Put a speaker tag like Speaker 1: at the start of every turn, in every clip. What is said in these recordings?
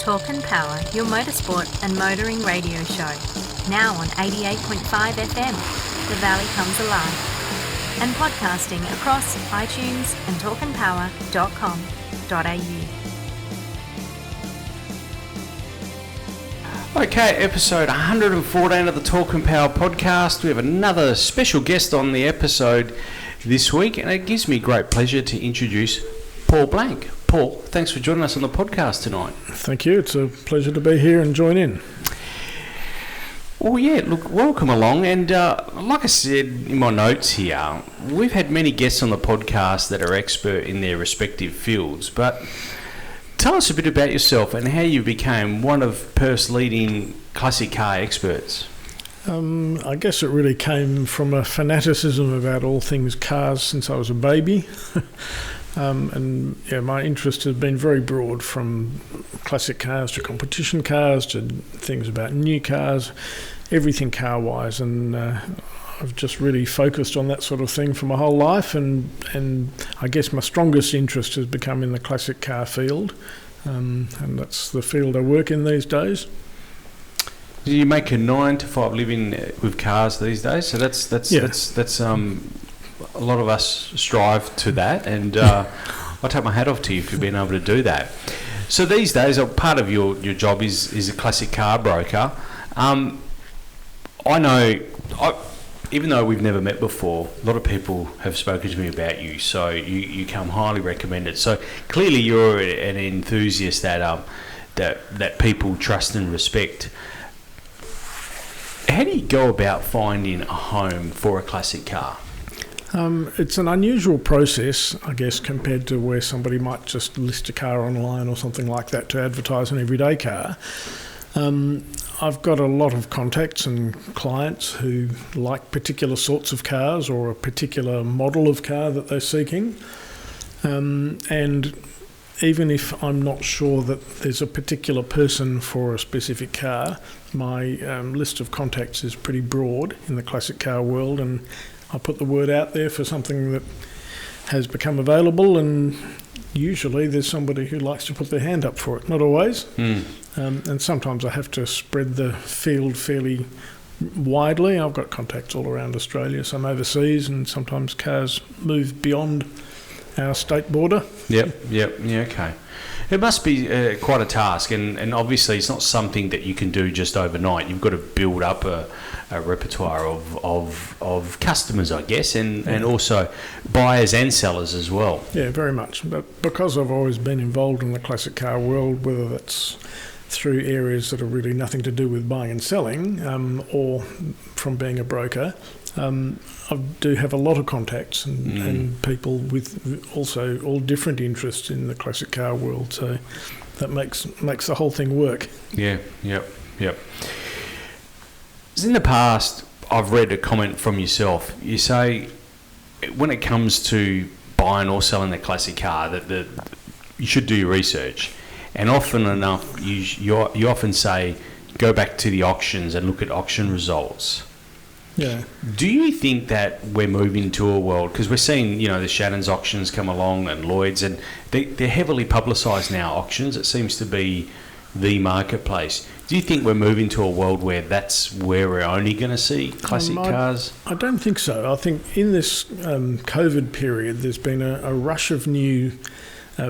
Speaker 1: Talk and Power, your motorsport and motoring radio show. Now on 88.5 FM, The Valley Comes Alive. And podcasting across iTunes and talkandpower.com.au.
Speaker 2: Okay, episode 114 of the Talk and Power podcast. We have another special guest on the episode this week, and it gives me great pleasure to introduce Paul Blank. Paul, thanks for joining us on the podcast tonight.
Speaker 3: Thank you. It's a pleasure to be here and join in.
Speaker 2: Well, yeah, look, welcome along. And like I said in my notes here, we've had many guests on the podcast that are expert in their respective fields. But tell us a bit about yourself and how you became one of Perth's leading classic car experts.
Speaker 3: I guess it really came from a fanaticism about all things cars since I was a baby. And yeah, my interest has been very broad, from classic cars to competition cars to things about new cars, everything car-wise, and I've just really focused on that sort of thing for my whole life, and I guess my strongest interest has become in the classic car field, and that's the field I work in these days.
Speaker 2: Do you make a 9 to 5 living with cars these days? So that's a lot of us strive to that, and I take my hat off to you for being able to do that. So these days, part of your job is a classic car broker. I know, even though we've never met before, a lot of people have spoken to me about you, so you come highly recommended. So clearly you're an enthusiast that people trust and respect. How do you go about finding a home for a classic car?
Speaker 3: It's an unusual process, I guess, compared to where somebody might just list a car online or something like that to advertise an everyday car. I've got a lot of contacts and clients who like particular sorts of cars or a particular model of car that they're seeking. And even if I'm not sure that there's a particular person for a specific car, my list of contacts is pretty broad in the classic car world, and I put the word out there for something that has become available, and usually there's somebody who likes to put their hand up for it. Not always. And sometimes I have to spread the field fairly widely. I've got contacts all around Australia, some overseas, and sometimes cars move beyond our state border. Yeah,
Speaker 2: okay. It must be quite a task, and obviously it's not something that you can do just overnight. You've got to build up a repertoire of customers, I guess, and also buyers and sellers as well.
Speaker 3: Yeah, very much. But because I've always been involved in the classic car world, whether that's through areas that are really nothing to do with buying and selling, or from being a broker, I do have a lot of contacts and people with also all different interests in the classic car world, so that makes the whole thing work.
Speaker 2: Yep. In the past, I've read a comment from yourself. You say when it comes to buying or selling a classic car that you should do your research, and often enough you often say go back to the auctions and look at auction results.
Speaker 3: Yeah.
Speaker 2: Do you think that we're moving to a world, because we're seeing, the Shannon's auctions come along and Lloyd's, and they're heavily publicised now, auctions. It seems to be the marketplace. Do you think we're moving to a world where that's where we're only going to see classic cars?
Speaker 3: I don't think so. I think in this COVID period, there's been a rush of new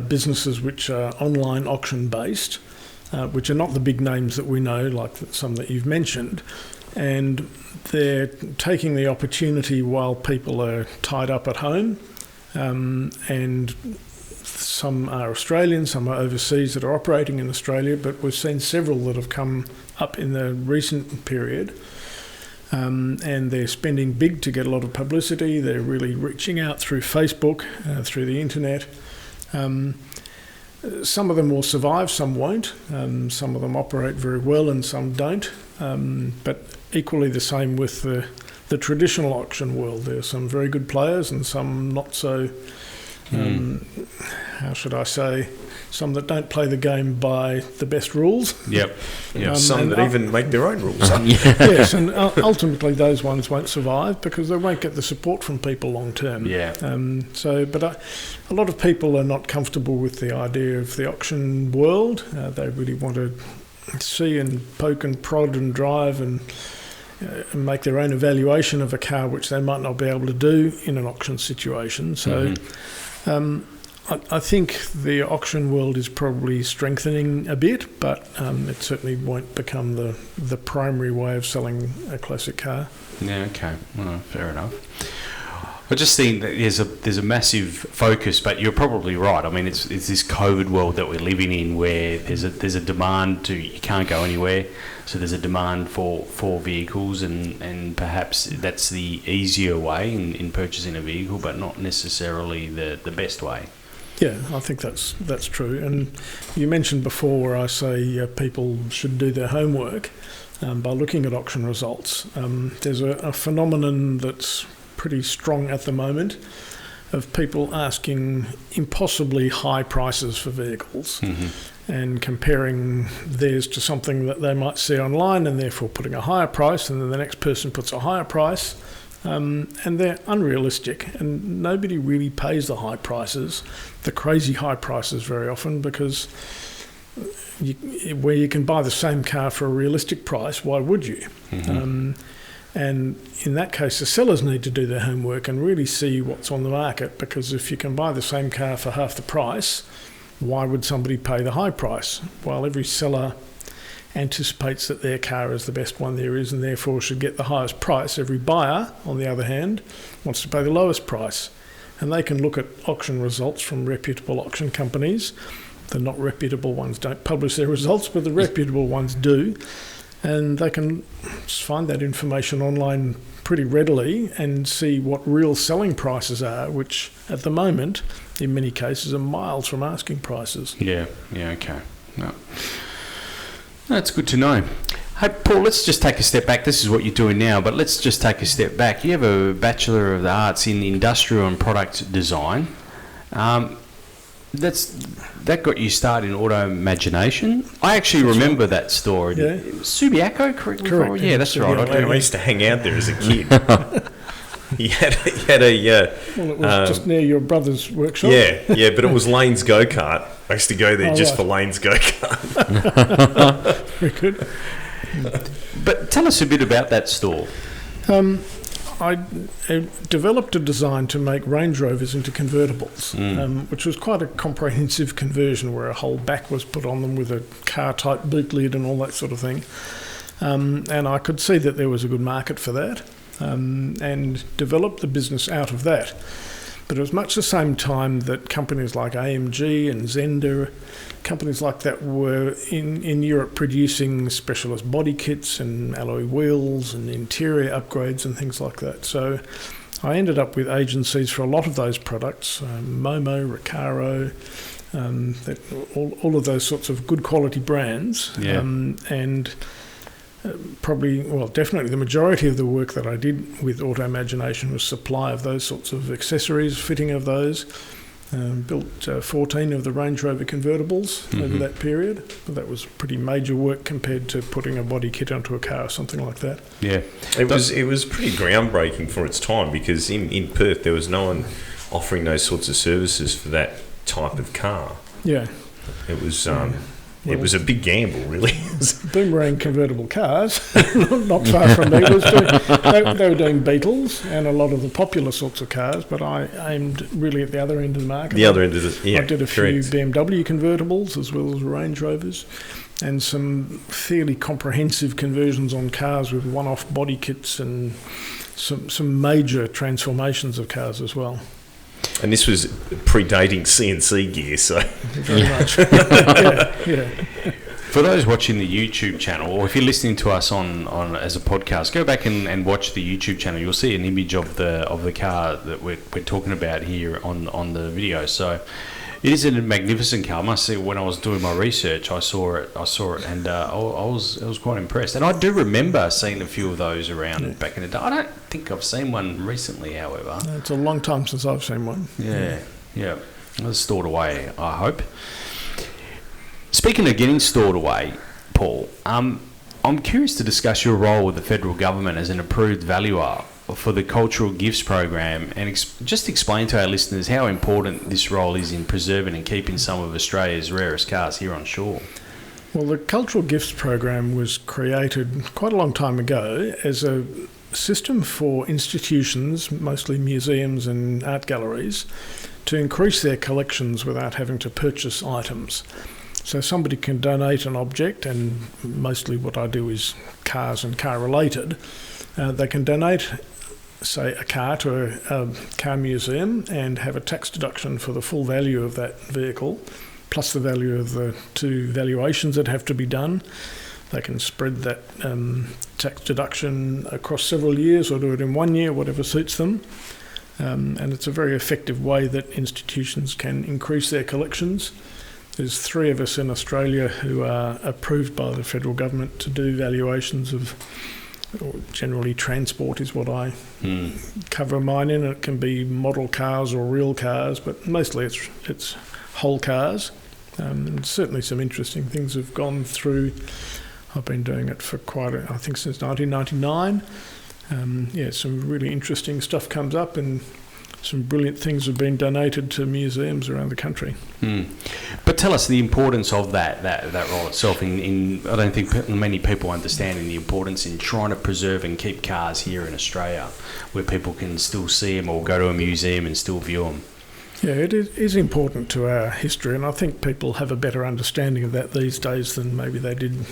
Speaker 3: businesses which are online auction based, which are not the big names that we know, like some that you've mentioned. And they're taking the opportunity while people are tied up at home, and some are Australian, some are overseas that are operating in Australia, but we've seen several that have come up in the recent period, and they're spending big to get a lot of publicity. They're really reaching out through Facebook, through the internet. Some of them will survive, some won't. Some of them operate very well and some don't. But equally the same with the traditional auction world. There are some very good players and some not so How should I say? Some that don't play the game by the best rules.
Speaker 2: Yep.
Speaker 4: Some that even make their own rules.
Speaker 3: Yes, and ultimately those ones won't survive because they won't get the support from people long term.
Speaker 2: Yeah.
Speaker 3: A lot of people are not comfortable with the idea of the auction world. They really want to see and poke and prod and drive and make their own evaluation of a car, which they might not be able to do in an auction situation. So. I think the auction world is probably strengthening a bit, but it certainly won't become the primary way of selling a classic car.
Speaker 2: Yeah, okay. Well, fair enough. I just think that there's a massive focus, but you're probably right. I mean, it's this COVID world that we're living in where there's a demand you can't go anywhere, so there's a demand for vehicles, and perhaps that's the easier way in purchasing a vehicle, but not necessarily the best way.
Speaker 3: Yeah, I think that's true. And you mentioned before where I say people should do their homework by looking at auction results. There's a phenomenon that's pretty strong at the moment of people asking impossibly high prices for vehicles and comparing theirs to something that they might see online and therefore putting a higher price, and then the next person puts a higher price. And they're unrealistic, and nobody really pays the high prices, the crazy high prices very often, because where you can buy the same car for a realistic price, why would you? And in that case, the sellers need to do their homework and really see what's on the market, because if you can buy the same car for half the price, why would somebody pay the high price? While every seller anticipates that their car is the best one there is and therefore should get the highest price, every buyer, on the other hand, wants to pay the lowest price. And they can look at auction results from reputable auction companies. The not reputable ones don't publish their results, but the reputable ones do. And they can find that information online pretty readily and see what real selling prices are, which at the moment, in many cases, are miles from asking prices.
Speaker 2: Yeah, okay. No. That's good to know. Hey, Paul, let's just take a step back. This is what you're doing now, but let's just take a step back. You have a Bachelor of the Arts in Industrial and Product Design. That got you started in auto imagination. I actually remember that store.
Speaker 3: Yeah.
Speaker 2: Subiaco, correct? Yeah, that's right.
Speaker 4: I used to hang out there as a kid. He had a
Speaker 3: Well, it was just near your brother's workshop.
Speaker 4: Yeah, but it was Lane's go-kart. I used to go there just for Lane's go-kart.
Speaker 3: Very good.
Speaker 2: But tell us a bit about that store.
Speaker 3: I developed a design to make Range Rovers into convertibles, which was quite a comprehensive conversion where a whole back was put on them with a car-type boot lid and all that sort of thing. And I could see that there was a good market for that. And developed the business out of that. But it was much the same time that companies like AMG and Zender, companies like that were in Europe producing specialist body kits and alloy wheels and interior upgrades and things like that. So I ended up with agencies for a lot of those products, Momo, Recaro, all of those sorts of good quality brands.
Speaker 2: Yeah.
Speaker 3: Definitely the majority of the work that I did with Auto Imagination was supply of those sorts of accessories, fitting of those. Built 14 of the Range Rover convertibles over that period. But that was pretty major work compared to putting a body kit onto a car or something like that.
Speaker 2: Yeah,
Speaker 4: it was pretty groundbreaking for its time, because in Perth there was no one offering those sorts of services for that type of car.
Speaker 3: Yeah,
Speaker 4: it was. It was a big gamble, really.
Speaker 3: Boomerang convertible cars, not far from me. They were doing Beetles and a lot of the popular sorts of cars, but I aimed really at the other end of the market.
Speaker 4: The other end of the, yeah.
Speaker 3: I did a few BMW convertibles as well as Range Rovers, and some fairly comprehensive conversions on cars with one-off body kits and some major transformations of cars as well.
Speaker 4: And this was predating CNC gear, so...
Speaker 3: Very much. Yeah.
Speaker 2: For those watching the YouTube channel, or if you're listening to us on as a podcast, go back and watch the YouTube channel. You'll see an image of the car that we're talking about here on the video. So it is a magnificent car. I must say, when I was doing my research, I saw it, and I was quite impressed. And I do remember seeing a few of those around back in the day. I don't think I've seen one recently, however.
Speaker 3: It's a long time since I've seen one.
Speaker 2: Yeah. Yeah, it's stored away, I hope. Speaking of getting stored away, Paul, I'm curious to discuss your role with the federal government as an approved valuer for the Cultural Gifts Program, and just explain to our listeners how important this role is in preserving and keeping some of Australia's rarest cars here on shore.
Speaker 3: Well, the Cultural Gifts Program was created quite a long time ago as a system for institutions, mostly museums and art galleries, to increase their collections without having to purchase items. So somebody can donate an object, and mostly what I do is cars and car related. They can donate, say, a car to a car museum and have a tax deduction for the full value of that vehicle, plus the value of the two valuations that have to be done. They can spread that tax deduction across several years or do it in 1 year, whatever suits them. And it's a very effective way that institutions can increase their collections. There's 3 of us in Australia who are approved by the federal government to do valuations of, generally transport is what I cover mine in. It can be model cars or real cars, but mostly it's whole cars. And certainly some interesting things have gone through. I've been doing it for I think since 1999. Some really interesting stuff comes up, and some brilliant things have been donated to museums around the country.
Speaker 2: But tell us the importance of that role itself. I don't think many people understand the importance in trying to preserve and keep cars here in Australia, where people can still see them or go to a museum and still view them.
Speaker 3: Yeah, it is important to our history, and I think people have a better understanding of that these days than maybe they did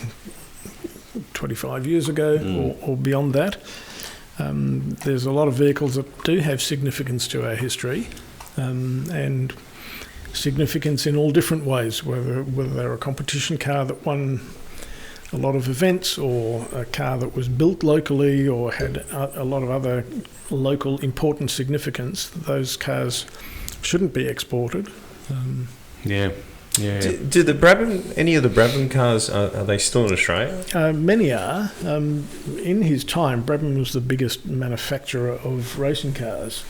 Speaker 3: 25 years ago or beyond that. There's a lot of vehicles that do have significance to our history, and significance in all different ways, whether they're a competition car that won a lot of events, or a car that was built locally or had a lot of other local important significance. Those cars shouldn't be exported.
Speaker 4: Do the Brabham, any of the Brabham cars, are they still in Australia?
Speaker 3: Many are. In his time, Brabham was the biggest manufacturer of racing cars.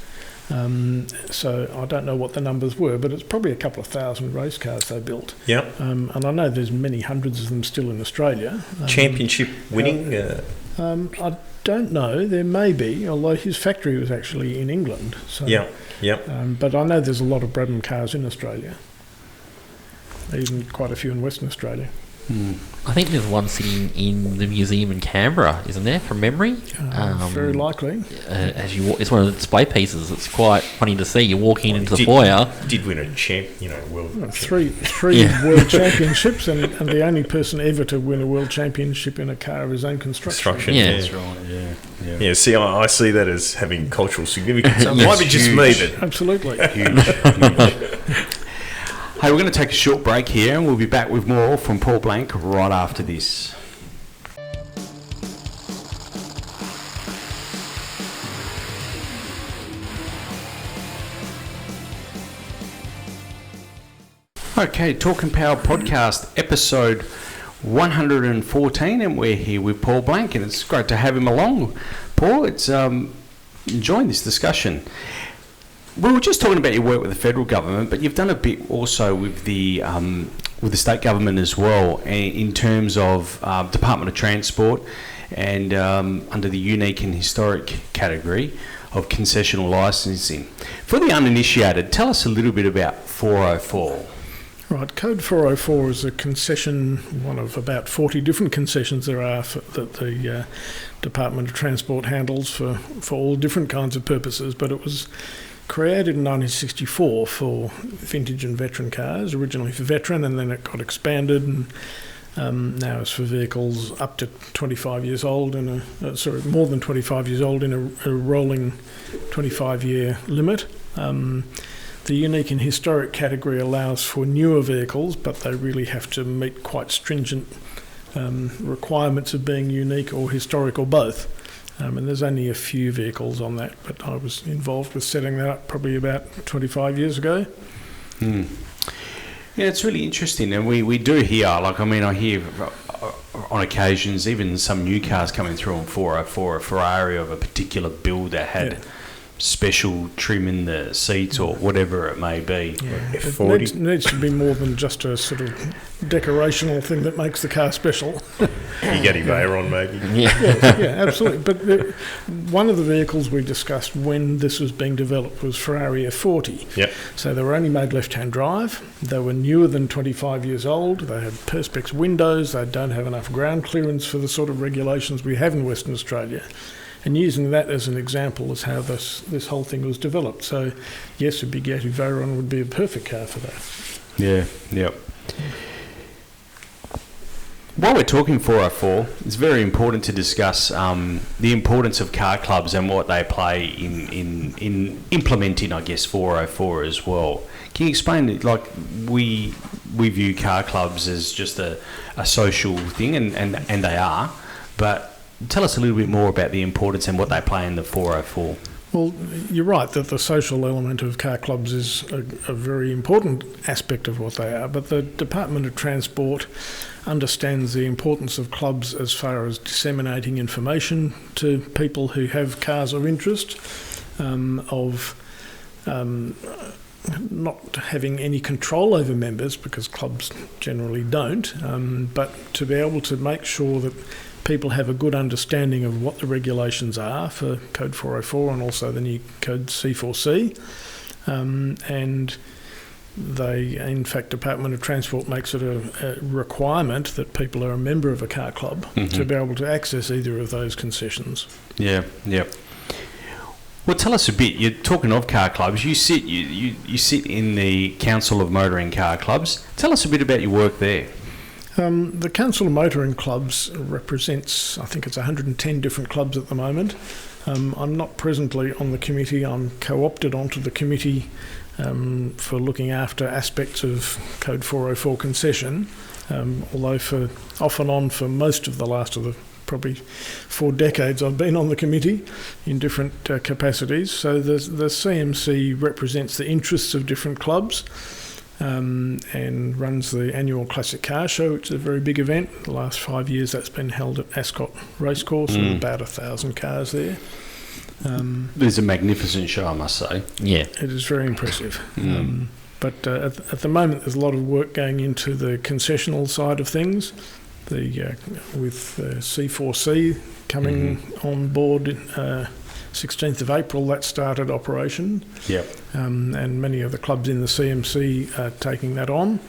Speaker 3: So I don't know what the numbers were, but it's probably a couple of thousand race cars they built.
Speaker 4: Yep.
Speaker 3: And I know there's many hundreds of them still in Australia.
Speaker 4: Championship winning?
Speaker 3: I don't know. There may be, although his factory was actually in England. So, but I know there's a lot of Brabham cars in Australia. Even quite a few in Western Australia.
Speaker 5: I think there's one sitting in the museum in Canberra, isn't there, from memory?
Speaker 3: Very likely.
Speaker 5: As you walk, it's one of the display pieces. It's quite funny to see. You're walking into the foyer.
Speaker 4: Did win a world
Speaker 3: three world championships, and the only person ever to win a world championship in a car of his own construction.
Speaker 5: Yeah,
Speaker 2: that's right.
Speaker 4: Yeah. See, I see that as having cultural significance. It might be just me, but
Speaker 3: absolutely
Speaker 2: huge. Hey, we're going to take a short break here, and we'll be back with more from Paul Blank right after this. Okay, Talk and Power podcast, episode 114, and we're here with Paul Blank, and it's great to have him along. Paul, it's enjoying this discussion. We were just talking about your work with the federal government, but you've done a bit also with the state government as well, in terms of Department of Transport, and under the unique and historic category of concessional licensing. For the uninitiated, tell us a little bit about 404.
Speaker 3: Right, Code 404 is a concession, one of about 40 different concessions there are that the Department of Transport handles for all different kinds of purposes, but it was created in 1964 for vintage and veteran cars, originally for veteran, and then it got expanded, and now it's for vehicles up to 25 years old, more than 25 years old in a rolling 25-year limit. The unique and historic category allows for newer vehicles, but they really have to meet quite stringent requirements of being unique or historic or both. And there's only a few vehicles on that, but I was involved with setting that up probably about 25 years ago.
Speaker 2: Yeah, it's really interesting, and we do hear, I hear on occasions even some new cars coming through on 404, a Ferrari of a particular build that had special trim in the seats or whatever it may be.
Speaker 3: Yeah. It
Speaker 4: F40.
Speaker 3: needs to be more than just a sort of decorational thing that makes the car special.
Speaker 4: You get Veyron maybe.
Speaker 5: Yeah.
Speaker 3: Yeah, absolutely. But one of the vehicles we discussed when this was being developed was Ferrari F40.
Speaker 4: Yep.
Speaker 3: So they were only made left-hand drive. They were newer than 25 years old. They had Perspex windows. They don't have enough ground clearance for the sort of regulations we have in Western Australia. And using that as an example is how this whole thing was developed. So, yes, a Bugatti Veyron would be a perfect car for that.
Speaker 2: Yeah, yep. While we're talking 404, it's very important to discuss the importance of car clubs and what they play in implementing, I guess, 404 as well. Can you explain it? Like, we view car clubs as just a social thing, and they are, but tell us a little bit more about the importance and what they play in the 404.
Speaker 3: Well, you're right that the social element of car clubs is a very important aspect of what they are, but the Department of Transport understands the importance of clubs as far as disseminating information to people who have cars of interest, not having any control over members, because clubs generally don't, but to be able to make sure that people have a good understanding of what the regulations are for Code 404 and also the new Code C4C. And they, in fact, Department of Transport makes it a requirement that people are a member of a car club to be able to access either of those concessions.
Speaker 2: Yeah, yeah. Well, tell us a bit. You're talking of car clubs. You sit in the Council of Motoring Car Clubs. Tell us a bit about your work there.
Speaker 3: The Council of Motoring Clubs represents, I think it's 110 different clubs at the moment. I'm not presently on the committee. I'm co-opted onto the committee for looking after aspects of Code 404 concession, although for off and on for most of the last of the probably 4 decades I've been on the committee in different capacities. So the CMC represents the interests of different clubs. And runs the annual Classic Car Show, which is a very big event. The last 5 years that's been held at Ascot Racecourse, with about 1,000 cars there.
Speaker 2: It's a magnificent show, I must say.
Speaker 5: Yeah.
Speaker 3: It is very impressive. But at the moment there's a lot of work going into the concessional side of things. With C4C coming on board 16th of April, that started operation.
Speaker 2: Yep.
Speaker 3: And many of the clubs in the CMC are taking that on.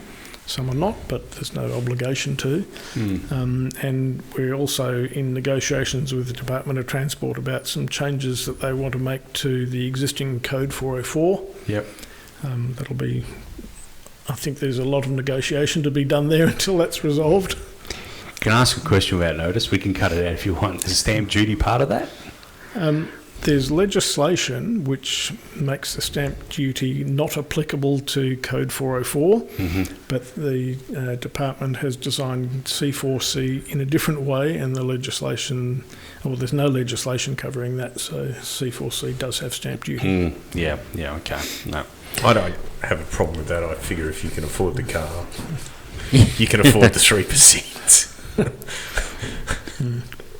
Speaker 3: Some are not, but there's no obligation to. And we're also in negotiations with the Department of Transport about some changes that they want to make to the existing Code 404.
Speaker 2: Yep.
Speaker 3: That'll be... I think there's a lot of negotiation to be done there until that's resolved.
Speaker 2: Can I ask a question without notice? We can cut it out if you want. Is stamp duty part of that?
Speaker 3: There's legislation which makes the stamp duty not applicable to Code 404, but the department has designed C4C in a different way, and the legislation, well, there's no legislation covering that, so C4C does have stamp duty.
Speaker 2: Yeah, okay. No.
Speaker 4: I don't have a problem with that. I figure if you can afford the car, you can afford the 3%.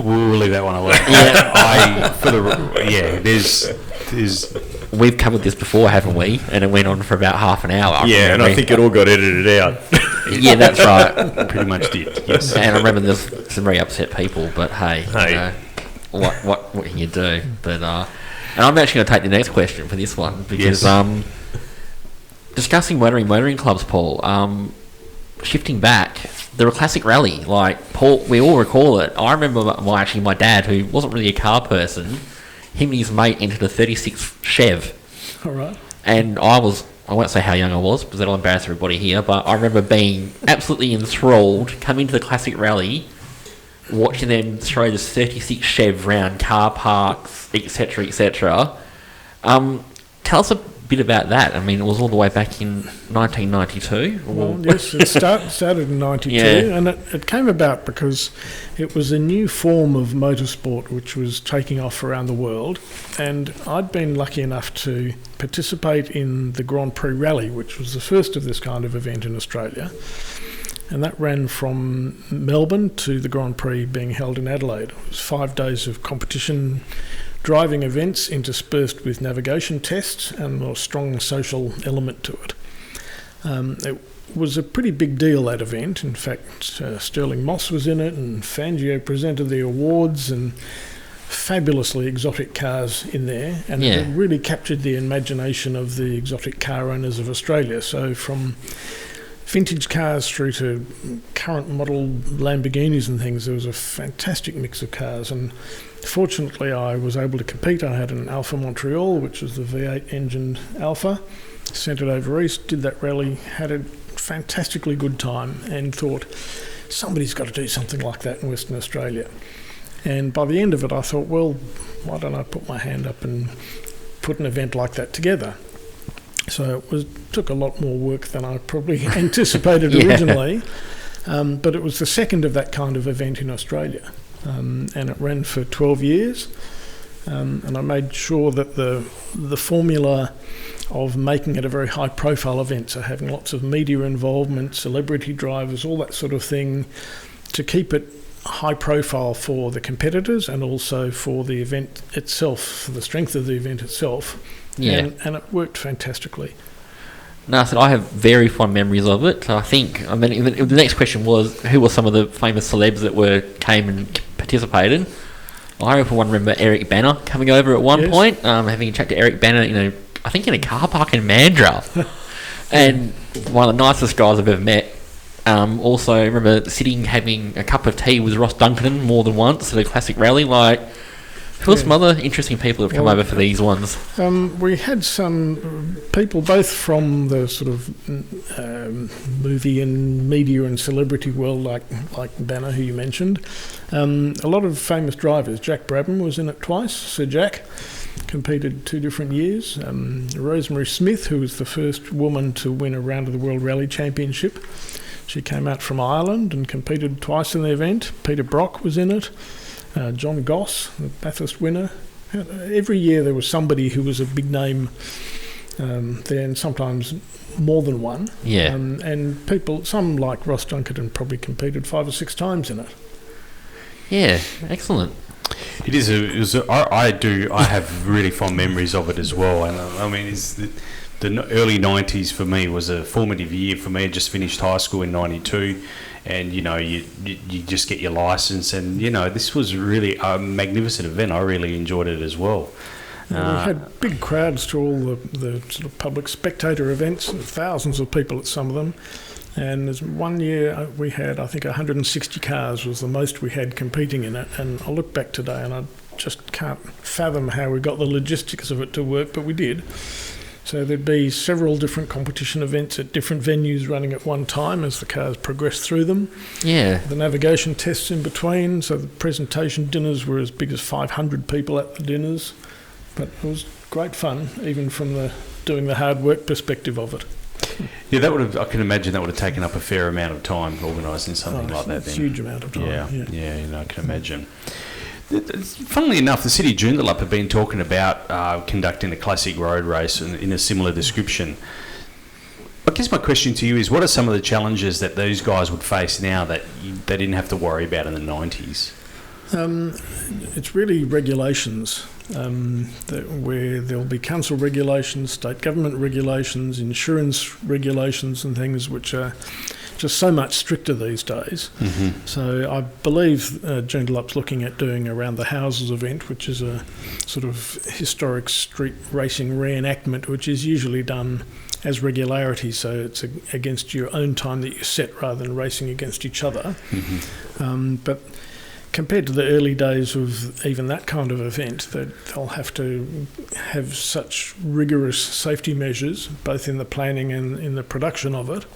Speaker 2: We'll leave that one alone. There's
Speaker 5: We've covered this before, haven't we? And it went on for about half an hour.
Speaker 4: And I think it all got edited out.
Speaker 5: Yeah, that's right.
Speaker 2: pretty much did. Yes.
Speaker 5: And I remember there's some very upset people, but hey. You know, what can you do? But and I'm actually going to take the next question for this one because discussing motoring clubs, Paul. Shifting back, they were a classic rally. Like Paul, we all recall it. I remember my dad, who wasn't really a car person, him and his mate entered a 36 Chev.
Speaker 3: All right.
Speaker 5: And I won't say how young I was because that'll embarrass everybody here, but I remember being absolutely enthralled, coming to the classic rally, watching them throw this 36 Chev round car parks, etc., etc. Tell us a bit about that. I mean, it was all the way back in 1992.
Speaker 3: Well, yes, it started in 92, and it came about because it was a new form of motorsport which was taking off around the world, and I'd been lucky enough to participate in the Grand Prix Rally, which was the first of this kind of event in Australia, and that ran from Melbourne to the Grand Prix being held in Adelaide. It was 5 days of competition. driving events interspersed with navigation tests and a strong social element to it. It was a pretty big deal, that event. In fact, Sterling Moss was in it, and Fangio presented the awards, and fabulously exotic cars in there, and it really captured the imagination of the exotic car owners of Australia. So from vintage cars through to current model Lamborghinis and things, there was a fantastic mix of cars, and fortunately I was able to compete. I had an Alfa Montreal, which was the V8 engined Alfa, sent it over east, did that rally, had a fantastically good time, and thought somebody's got to do something like that in Western Australia. And by the end of it I thought, well, why don't I put my hand up and put an event like that together? So it took a lot more work than I probably anticipated originally, but it was the second of that kind of event in Australia, and it ran for 12 years, and I made sure that the formula of making it a very high profile event, so having lots of media involvement, celebrity drivers, all that sort of thing, to keep it high profile for the competitors and also for the event itself, for the strength of the event itself. And it worked fantastically.
Speaker 5: No, so I have very fond memories of it. So the next question was, who were some of the famous celebs that came and participated? I remember Eric Banner coming over at one point, having a chat to Eric Banner, I think in a car park in Mandurah. And one of the nicest guys I've ever met. Also, I remember having a cup of tea with Ross Duncan more than once at a classic rally. Who are some other interesting people who have come over for these ones?
Speaker 3: We had some people both from the sort of movie and media and celebrity world, like Banner, who you mentioned. A lot of famous drivers. Jack Brabham was in it twice. Sir Jack competed 2 different years. Rosemary Smith, who was the first woman to win a Round of the World Rally Championship. She came out from Ireland and competed twice in the event. Peter Brock was in it. John Goss, the Bathurst winner. Every year there was somebody who was a big name there, and sometimes more than one. And people, some like Ross Duncan, probably competed 5 or 6 times in it.
Speaker 5: Yeah, excellent.
Speaker 2: It is. I have really fond memories of it as well, and I mean, the early 90s for me was a formative year for me. I just finished high school in 92. And you just get your license, and this was really a magnificent event. I really enjoyed it as well.
Speaker 3: We had big crowds to all the sort of public spectator events, thousands of people at some of them. And there's one year we had, I think, 160 cars was the most we had competing in it. And I look back today and I just can't fathom how we got the logistics of it to work, but we did. So there'd be several different competition events at different venues running at one time as the cars progressed through them.
Speaker 5: Yeah.
Speaker 3: The navigation tests in between, so the presentation dinners were as big as 500 people at the dinners. But it was great fun, even from doing the hard work perspective of it.
Speaker 2: Yeah, I can imagine that would have taken up a fair amount of time organising something like that.
Speaker 3: A huge amount of time.
Speaker 2: Yeah, I can imagine. Funnily enough, the City of Joondalup have been talking about conducting a classic road race in a similar description. I guess my question to you is, what are some of the challenges that those guys would face now that they didn't have to worry about in the 90s?
Speaker 3: It's really regulations, where there'll be council regulations, state government regulations, insurance regulations and things which are just so much stricter these days.
Speaker 2: Mm-hmm.
Speaker 3: So I believe Joondalup's looking at doing a Round the Houses event, which is a sort of historic street racing reenactment, which is usually done as regularity, so it's against your own time that you set rather than racing against each other.
Speaker 2: Mm-hmm.
Speaker 3: But compared to the early days of even that kind of event, they'll have to have such rigorous safety measures, both in the planning and in the production of it.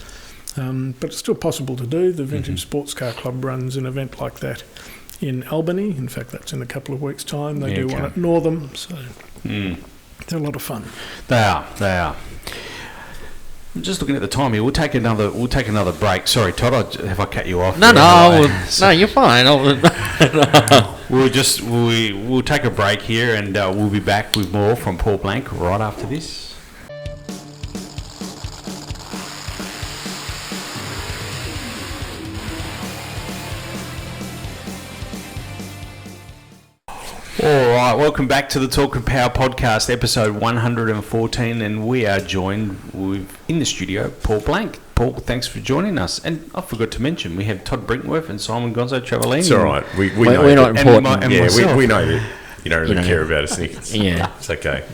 Speaker 3: But it's still possible to do. The Vintage Sports Car Club runs an event like that in Albany. In fact, that's in a couple of weeks' time. They do one at Northam, so they're a lot of fun.
Speaker 2: They are. I'm just looking at the time here. We'll take another break. Sorry, Todd, have I cut you off?
Speaker 5: No, you're fine.
Speaker 2: We'll take a break here, and we'll be back with more from Paul Blank right after this. All right, welcome back to the Talk and Power podcast, episode 114, and we are joined with, in the studio, Paul Blank. Paul, thanks for joining us. And I forgot to mention, we have Todd Brinkworth and Simon Gonzo Travellini.
Speaker 4: It's all right. We know
Speaker 5: We're not
Speaker 4: that.
Speaker 5: important.
Speaker 4: We know that you don't really care about us, Nick.
Speaker 5: Yeah.
Speaker 4: It's okay.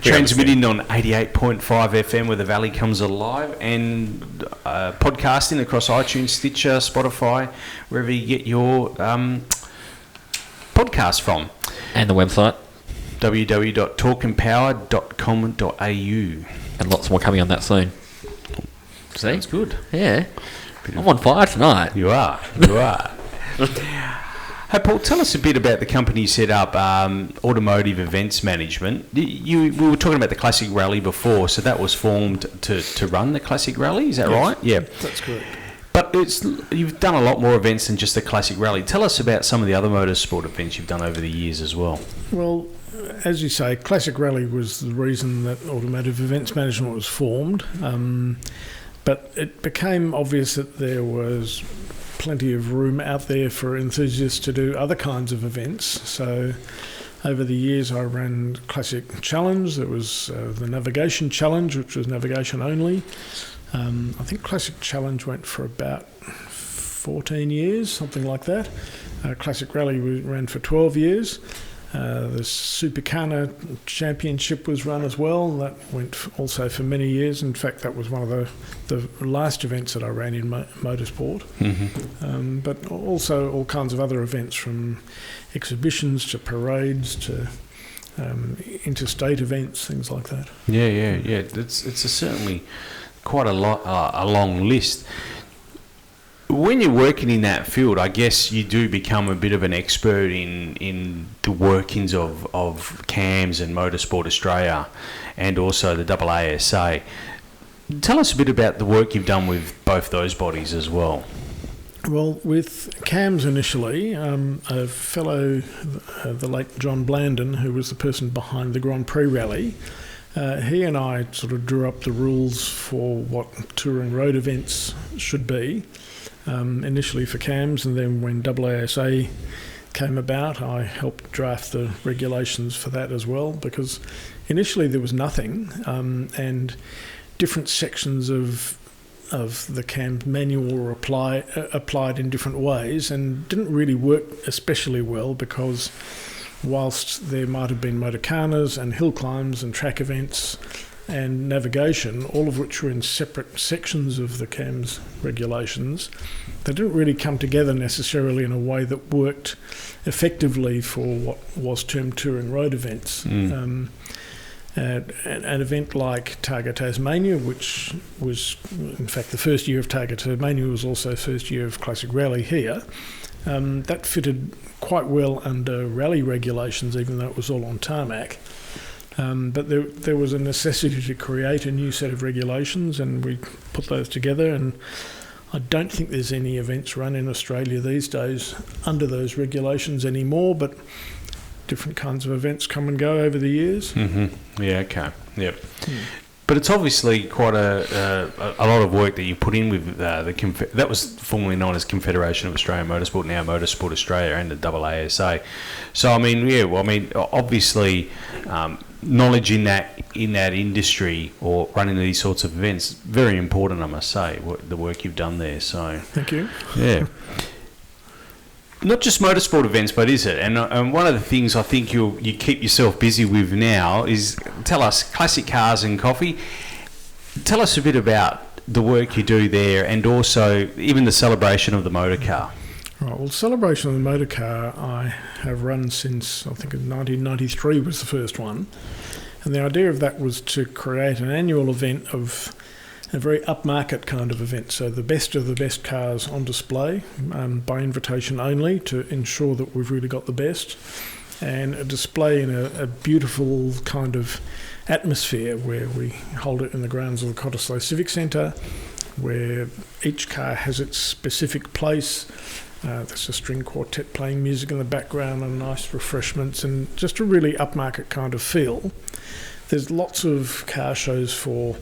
Speaker 2: Transmitting on 88.5 FM where the Valley comes alive, and podcasting across iTunes, Stitcher, Spotify, wherever you get your podcast from.
Speaker 5: And the website.
Speaker 2: www.talkandpower.com.au.
Speaker 5: And lots more coming on that soon. See?
Speaker 2: That's good.
Speaker 5: Yeah. I'm on fire tonight.
Speaker 2: You are. Hey, Paul, tell us a bit about the company you set up, Automotive Events Management. We were talking about the Classic Rally before, so that was formed to run the Classic Rally, is that right? Yeah.
Speaker 3: That's correct.
Speaker 2: But you've done a lot more events than just the Classic Rally. Tell us about some of the other motorsport events you've done over the years as well.
Speaker 3: Well, as you say, Classic Rally was the reason that Automotive Events Management was formed. But it became obvious that there was plenty of room out there for enthusiasts to do other kinds of events. So over the years I ran Classic Challenge. There was the Navigation Challenge, which was navigation only. I think Classic Challenge went for about 14 years, something like that. Classic Rally ran for 12 years. The Supercana Championship was run as well. That went also for many years. In fact, that was one of the last events that I ran in motorsport.
Speaker 2: Mm-hmm.
Speaker 3: But also all kinds of other events, from exhibitions to parades to interstate events, things like that.
Speaker 2: Yeah. It's certainly quite a long list. When you're working in that field, I guess you do become a bit of an expert in the workings of CAMS and Motorsport Australia and also the AASA. Tell us a bit about the work you've done with both those bodies as well.
Speaker 3: Well, with CAMS initially, a fellow, the late John Blandon, who was the person behind the Grand Prix Rally, he and I sort of drew up the rules for what touring road events should be. Initially for CAMS, and then when AASA came about, I helped draft the regulations for that as well, because initially there was nothing, and different sections of the CAMS manual were applied in different ways, and didn't really work especially well, because whilst there might have been motorcanas and hill climbs and track events and navigation, all of which were in separate sections of the CAMS regulations, they didn't really come together necessarily in a way that worked effectively for what was termed touring road events. An event like Targa Tasmania, which was in fact the first year of Targa Tasmania, was also first year of Classic Rally here, that fitted quite well under rally regulations, even though it was all on tarmac. But there was a necessity to create a new set of regulations, and we put those together, and I don't think there's any events run in Australia these days under those regulations anymore, but different kinds of events come and go over the years.
Speaker 2: Mm-hmm. Yeah, okay. Yep. But it's obviously quite a lot of work that you put in with that was formerly known as Confederation of Australian Motorsport, now Motorsport Australia, and the AASA. So obviously knowledge in that industry or running these sorts of events, very important, I must say, the work you've done there. So
Speaker 3: thank you.
Speaker 2: Yeah. Not just motorsport events, but is it? And one of the things I think you keep yourself busy with now is, tell us, Classic Cars and Coffee. Tell us a bit about the work you do there, and also even the celebration of the motor car.
Speaker 3: Right, well, Celebration of the Motor Car I have run since, I think 1993 was the first one. And the idea of that was to create an annual event of a very upmarket kind of event. So the best of the best cars on display, by invitation only, to ensure that we've really got the best. And a display in a beautiful kind of atmosphere, where we hold it in the grounds of the Cottesloe Civic Centre, where each car has its specific place. There's a string quartet playing music in the background and nice refreshments, and just a really upmarket kind of feel. There's lots of car shows for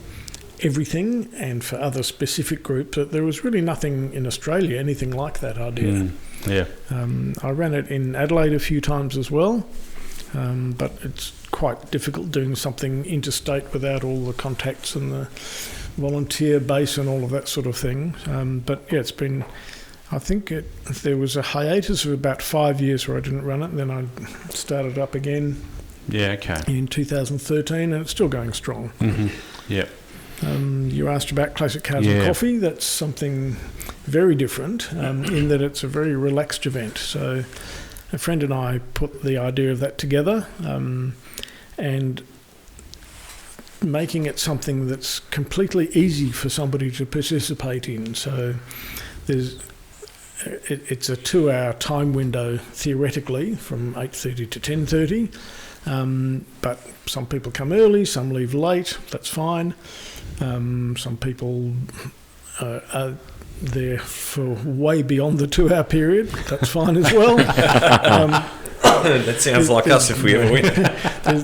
Speaker 3: everything and for other specific groups, but there was really nothing in Australia, anything like that idea.
Speaker 2: Yeah.
Speaker 3: I ran it in Adelaide a few times as well, but it's quite difficult doing something interstate without all the contacts and the volunteer base and all of that sort of thing. But yeah, it's been, I think there was a hiatus of about 5 years where I didn't run it, and then I started up again in 2013, and it's still going strong.
Speaker 2: Mm-hmm. Yep.
Speaker 3: You asked about classic cars and coffee. That's something very different in that it's a very relaxed event. So a friend and I put the idea of that together, and making it something that's completely easy for somebody to participate in. So it's a 2-hour time window theoretically from 8:30 to 10:30, but some people come early, some leave late. That's fine. Some people are there for way beyond the 2-hour period. That's fine as well.
Speaker 4: That sounds like us if we ever win.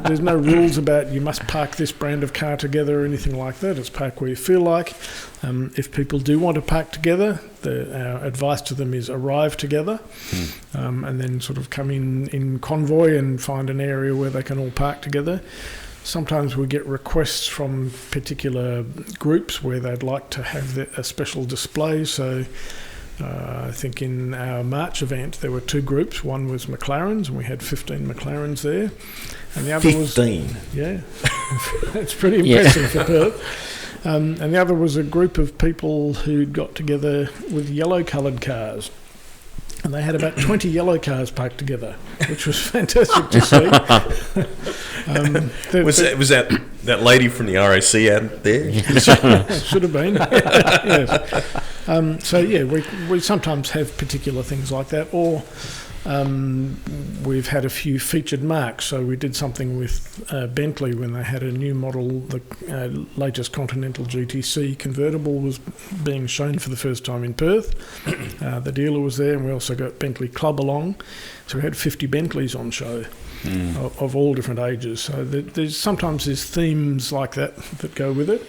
Speaker 3: There's no rules about you must park this brand of car together or anything like that. It's park where you feel like. If people do want to park together, our advice to them is arrive together, and then sort of come in convoy and find an area where they can all park together. Sometimes we get requests from particular groups where they'd like to have a special display. So I think in our March event there were 2 groups. One was McLarens, and we had 15 McLarens there. And the other
Speaker 4: 15?
Speaker 3: Yeah. It's pretty impressive for Perth. And the other was a group of people who'd got together with yellow-coloured cars. And they had about 20 yellow cars parked together, which was fantastic to see.
Speaker 4: Was that lady from the RAC out there?
Speaker 3: Should have been. Yes. So yeah, we sometimes have particular things like that, or we've had a few featured marks. So we did something with Bentley when they had a new model, the latest Continental GTC convertible was being shown for the first time in Perth. The dealer was there, and we also got Bentley Club along. So we had 50 Bentleys on show of all different ages. So sometimes there's themes like that go with it.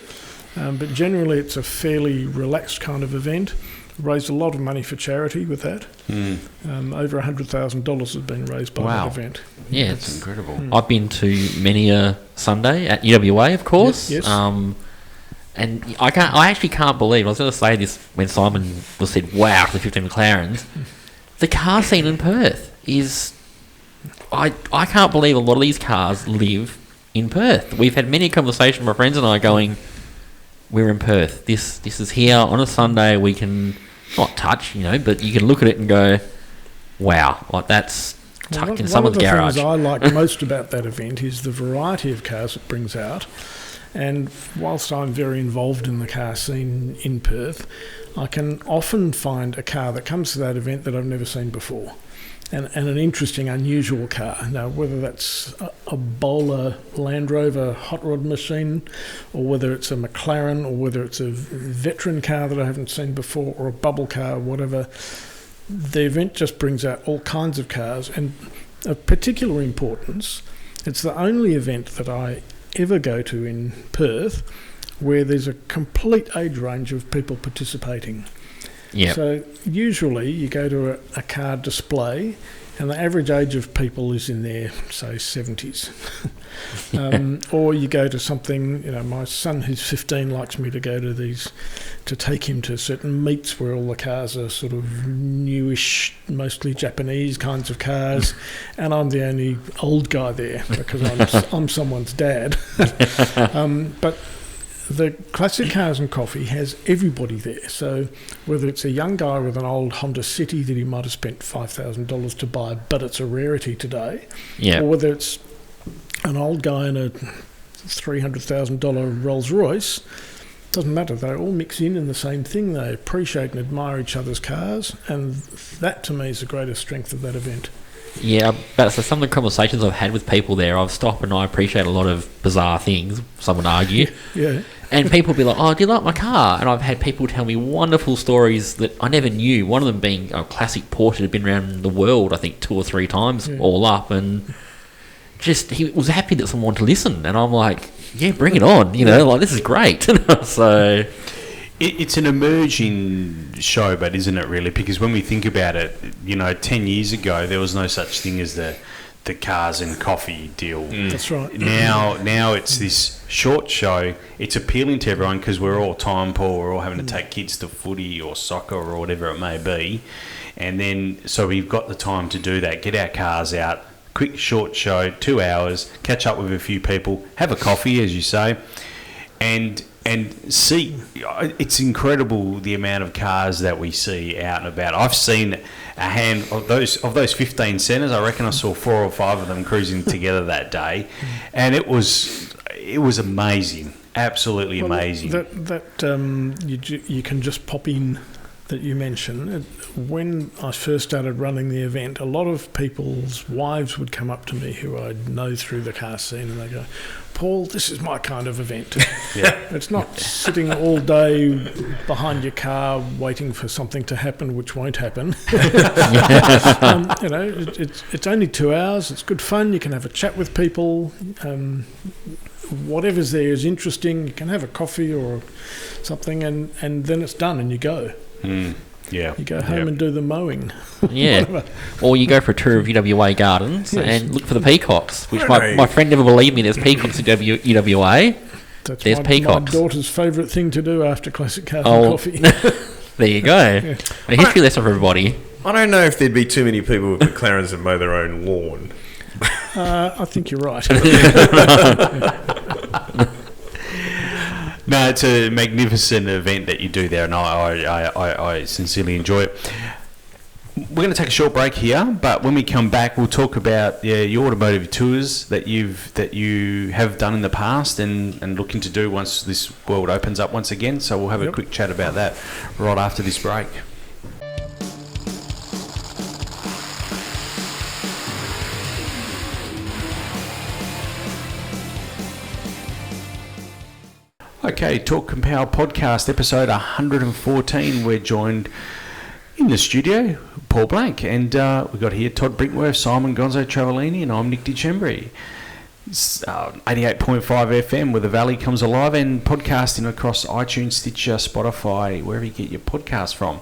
Speaker 3: But generally it's a fairly relaxed kind of event. Raised a lot of money for charity with that. Over $100,000 has been raised by that event.
Speaker 5: Yeah,
Speaker 2: That's incredible.
Speaker 5: I've been to many a Sunday at UWA, of course.
Speaker 3: Yes.
Speaker 5: And I actually can't believe, I was going to say this when Simon said, wow, the 15 McLarens. The car scene in Perth is, I can't believe a lot of these cars live in Perth. We've had many conversations with my friends and I going, we're in Perth. This is here on a Sunday. We can not touch, but you can look at it and go, wow, like that's tucked in someone's garage.
Speaker 3: One of the things I like most about that event is the variety of cars it brings out. And whilst I'm very involved in the car scene in Perth, I can often find a car that comes to that event that I've never seen before. And an interesting, unusual car. Now, whether that's a Bowler Land Rover hot rod machine, or whether it's a McLaren, or whether it's a veteran car that I haven't seen before, or a bubble car, or whatever, the event just brings out all kinds of cars. And of particular importance, it's the only event that I ever go to in Perth where there's a complete age range of people participating.
Speaker 5: Yep.
Speaker 3: So usually you go to a car display and the average age of people is in their, say, 70s. Or you go to something, my son who's 15 likes me to go to these, to take him to certain meets where all the cars are sort of newish, mostly Japanese kinds of cars, and I'm the only old guy there because I'm someone's dad. But the Classic Cars and Coffee has everybody there. So whether it's a young guy with an old Honda City that he might have spent $5,000 to buy, but it's a rarity today, or whether it's an old guy in a $300,000 Rolls Royce, doesn't matter. They all mix in the same thing. They appreciate and admire each other's cars, and that to me is the greatest strength of that event.
Speaker 5: Yeah, but so some of the conversations I've had with people there, I've stopped and I appreciate a lot of bizarre things, some would argue.
Speaker 3: Yeah.
Speaker 5: And people be like, oh, do you like my car? And I've had people tell me wonderful stories that I never knew. One of them being a classic Porsche that had been around the world, I think 2 or 3 times all up. And just, he was happy that someone wanted to listen. And I'm like, yeah, bring it on. Like, this is great. So...
Speaker 2: It's an emerging show, but isn't it really? Because when we think about it, 10 years ago, there was no such thing as the the cars and coffee deal.
Speaker 3: That's right.
Speaker 2: Now it's this short show. It's appealing to everyone because we're all time poor. We're all having to take kids to footy or soccer or whatever it may be. And then, so we've got the time to do that. Get our cars out. Quick, short show, 2 hours. Catch up with a few people. Have a coffee, as you say. And see, it's incredible the amount of cars that we see out and about. I've seen a hand of those 15 centres. I reckon I saw 4 or 5 of them cruising together that day, and it was amazing, absolutely amazing.
Speaker 3: You can just pop in. That you mentioned, when I first started running the event, a lot of people's wives would come up to me who I know through the car scene, and they go, "Paul, this is my kind of event."
Speaker 2: Yeah.
Speaker 3: It's not sitting all day behind your car waiting for something to happen, which won't happen. It's only 2 hours. It's good fun. You can have a chat with people. Whatever's there is interesting. You can have a coffee or something, and then it's done, and you go.
Speaker 2: Yeah.
Speaker 3: You go home and do the mowing.
Speaker 5: Yeah. Or you go for a tour of UWA Gardens and look for the peacocks, which my friend never believed me. There's peacocks in UWA. There's peacocks.
Speaker 3: My daughter's favourite thing to do after classic cars and coffee.
Speaker 5: There you go.
Speaker 3: Yeah.
Speaker 5: A history lesson for everybody.
Speaker 4: I don't know if there'd be too many people with McLarens that mow their own lawn.
Speaker 3: I think you're right.
Speaker 2: No, it's a magnificent event that you do there, and I sincerely enjoy it. We're going to take a short break here, but when we come back, we'll talk about your automotive tours that you have done in the past and looking to do once this world opens up once again. So we'll have a quick chat about that right after this break. Okay, Talk and Power podcast, episode 114. We're joined in the studio, Paul Blank, and we've got here Todd Brinkworth, Simon Gonzo Travellini, and I'm Nick DeChembry. 88.5 FM, where the Valley comes alive, and podcasting across iTunes, Stitcher, Spotify, wherever you get your podcast from.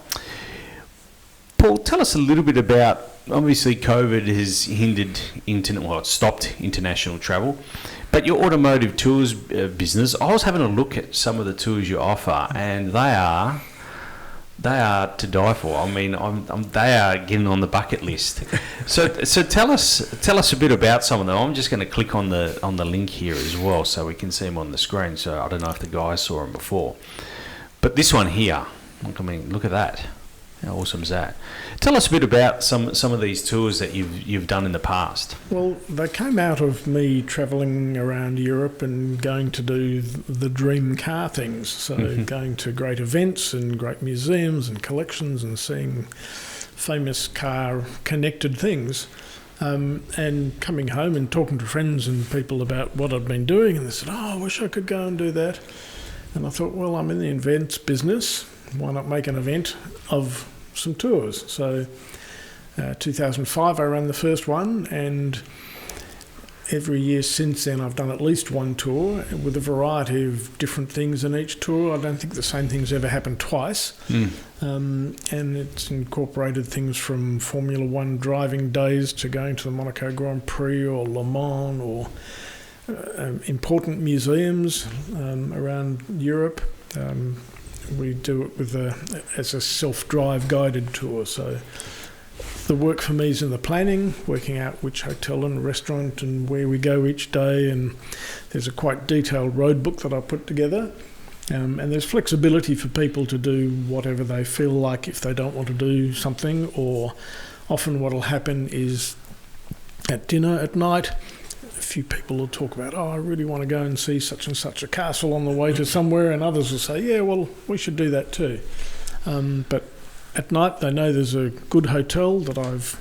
Speaker 2: Paul, tell us a little bit about, obviously COVID has hindered it stopped international travel. But your automotive tours business, I was having a look at some of the tours you offer, and they are to die for. I mean, they are getting on the bucket list. So tell us a bit about some of them. I'm just going to click on the link here as well, so we can see them on the screen. So I don't know if the guys saw them before, but this one here, look at that. How awesome is that? Tell us a bit about some of these tours that you've done in the past.
Speaker 3: Well, they came out of me travelling around Europe and going to do the dream car things. So going to great events and great museums and collections and seeing famous car connected things. And coming home and talking to friends and people about what I'd been doing, and they said, "Oh, I wish I could go and do that." And I thought, well, I'm in the events business. Why not make an event of some tours? So 2005 I ran the first one, and every year since then I've done at least one tour with a variety of different things in each tour. I don't think the same thing's ever happened twice. And it's incorporated things from Formula One driving days to going to the Monaco Grand Prix or Le Mans or important museums around Europe. We do it as a self-drive guided tour. So the work for me is in the planning, working out which hotel and restaurant and where we go each day, and there's a quite detailed road book that I put together. And there's flexibility for people to do whatever they feel like if they don't want to do something, or often what will happen is at dinner at night, a few people will talk about, "Oh, I really want to go and see such and such a castle on the way to somewhere," and others will say, "Yeah, well, we should do that too." But at night they know there's a good hotel that I've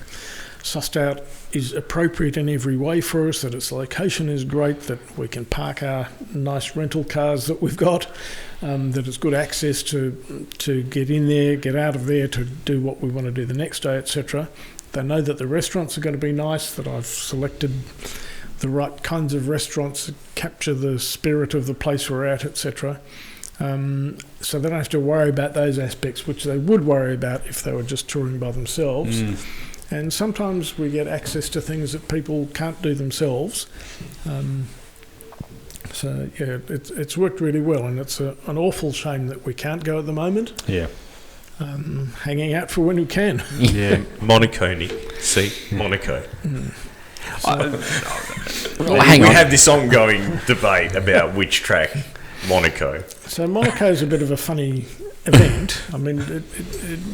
Speaker 3: sussed out is appropriate in every way for us, that its location is great, that we can park our nice rental cars that we've got, that it's good access to get in there, get out of there, to do what we want to do the next day, etc. They know that the restaurants are going to be nice, that I've selected the right kinds of restaurants that capture the spirit of the place we're at, etc. So they don't have to worry about those aspects, which they would worry about if they were just touring by themselves. And sometimes we get access to things that people can't do themselves. So yeah, it's worked really well, and it's an awful shame that we can't go at the moment.
Speaker 2: Yeah.
Speaker 3: Hanging out for when we can.
Speaker 2: Yeah.
Speaker 4: Monaco, Nick. See, Monaco.
Speaker 5: Hang
Speaker 4: We
Speaker 5: on.
Speaker 4: have this ongoing debate about which track, Monaco.
Speaker 3: So Monaco's a bit of a funny event. I mean,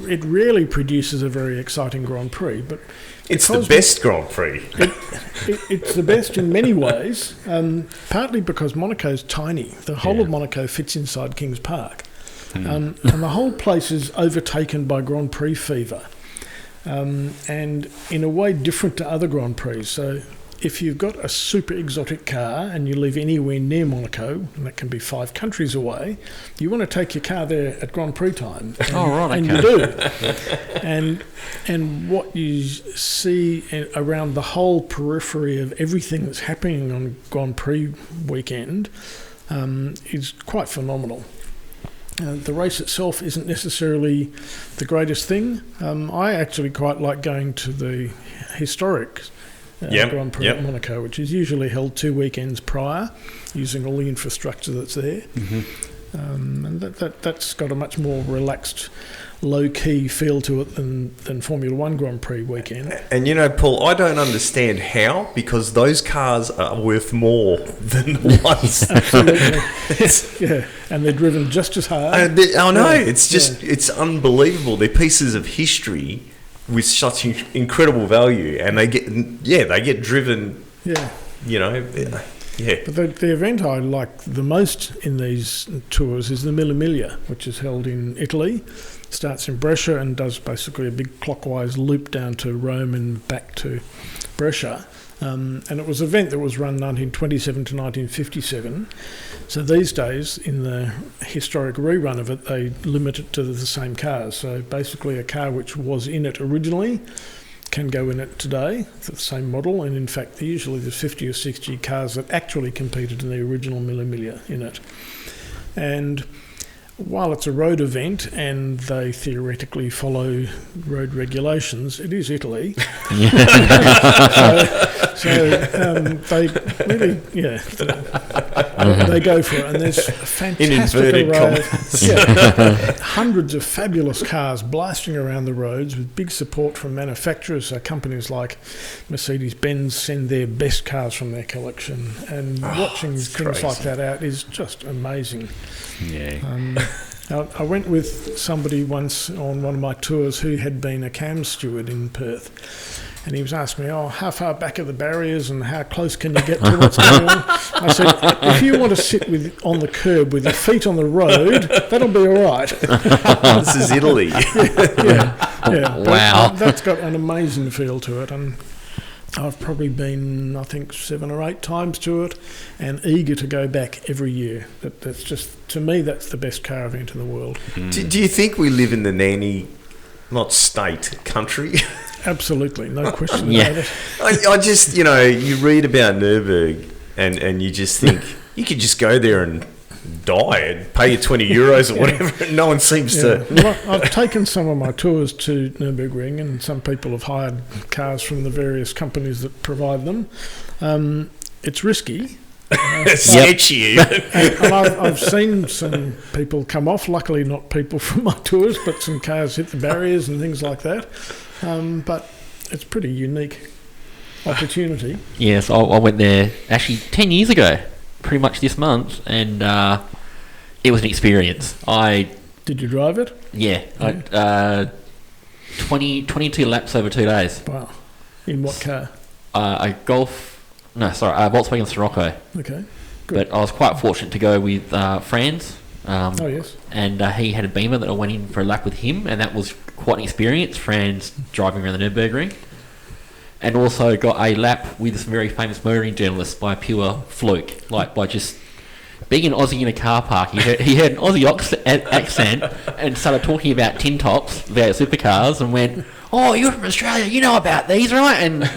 Speaker 3: it rarely produces a very exciting Grand Prix, but
Speaker 4: It's the
Speaker 3: because
Speaker 4: best Grand Prix.
Speaker 3: it's the best in many ways, partly because Monaco's tiny. The whole of Monaco fits inside Kings Park. And the whole place is overtaken by Grand Prix fever, and in a way different to other Grand Prix. So if you've got a super exotic car and you live anywhere near Monaco, and that can be 5 countries away, you want to take your car there at Grand Prix time. And you do. And what you see around the whole periphery of everything that's happening on Grand Prix weekend is quite phenomenal. The race itself isn't necessarily the greatest thing. I actually quite like going to the historic Grand Prix at Monaco, which is usually held 2 weekends prior, using all the infrastructure that's there. And that's got a much more relaxed, low-key feel to it than Formula 1 Grand Prix weekend.
Speaker 4: And you know, Paul, I don't understand how, because those cars are worth more than the ones.
Speaker 3: Absolutely. Yeah, and they're driven just as hard.
Speaker 4: I know, it's just, it's unbelievable. They're pieces of history with such incredible value, and they get driven, you know,
Speaker 3: But the event I like the most in these tours is the Mille Miglia, which is held in Italy. Starts in Brescia and does basically a big clockwise loop down to Rome and back to Brescia. And it was an event that was run 1927 to 1957. So these days, in the historic rerun of it, they limit it to the same cars. So basically a car which was in it originally can go in it today. It's the same model, and in fact usually there's 50 or 60 cars that actually competed in the original Mille Miglia in it. And while it's a road event and they theoretically follow road regulations, it is Italy. So they really, they go for it. And there's a fantastic array of hundreds of fabulous cars blasting around the roads with big support from manufacturers. So companies like Mercedes-Benz send their best cars from their collection. And watching things like that out is just amazing.
Speaker 2: Yeah.
Speaker 3: I went with somebody once on one of my tours who had been a cam steward in Perth, and he was asking me, how far back are the barriers and how close can you get to what's going on? I said, if you want to sit on the curb with your feet on the road, that'll be all right.
Speaker 4: This is Italy.
Speaker 3: Yeah.
Speaker 5: Wow.
Speaker 3: That's got an amazing feel to it, and I've probably been, I think, 7 or 8 times to it, and eager to go back every year. That's just, to me, that's the best car event in the world.
Speaker 4: Do you think we live in the nanny, not state, country?
Speaker 3: Absolutely, no question about it.
Speaker 4: I just, you read about Nürburgring and you just think, you could just go there and die and pay you 20 euros or whatever, and no one seems to...
Speaker 3: Well, I've taken some of my tours to Nürburgring, and some people have hired cars from the various companies that provide them. It's risky.
Speaker 4: Sketchy.
Speaker 3: And I've seen some people come off, luckily not people from my tours, but some cars hit the barriers and things like that. But it's a pretty unique opportunity.
Speaker 5: Yes, I went there actually 10 years ago, pretty much this month, and it was an experience.
Speaker 3: Did you drive it?
Speaker 5: Yeah. 22 laps over 2 days.
Speaker 3: Wow. In what car?
Speaker 5: A Volkswagen Scirocco.
Speaker 3: Okay. Good.
Speaker 5: But I was quite fortunate to go with Franz.
Speaker 3: Yes.
Speaker 5: And he had a Beamer that I went in for a lap with him, and that was quite an experience, Franz driving around the Nürburgring. And also got a lap with some very famous motoring journalists by pure fluke, like by just being an Aussie in a car park. He heard an Aussie accent and started talking about tin tops, about supercars, and went, "Oh, you're from Australia, you know about these, right?" And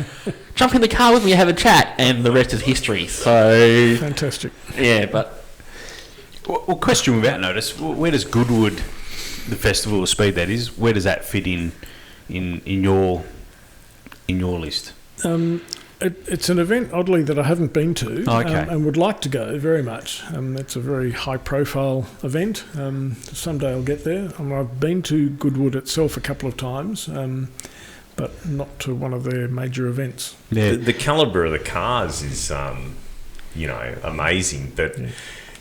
Speaker 5: jump in the car with me and have a chat, and the rest is history. So
Speaker 3: fantastic.
Speaker 5: Yeah, but
Speaker 2: well, question without notice: where does Goodwood, the Festival of Speed, that is, where does that fit in your in your list?
Speaker 3: It's an event, oddly, that I haven't been to and would like to go very much. It's a very high-profile event. Someday I'll get there. I've been to Goodwood itself a couple of times, but not to one of their major events.
Speaker 2: Yeah.
Speaker 4: The calibre of the cars is, amazing, but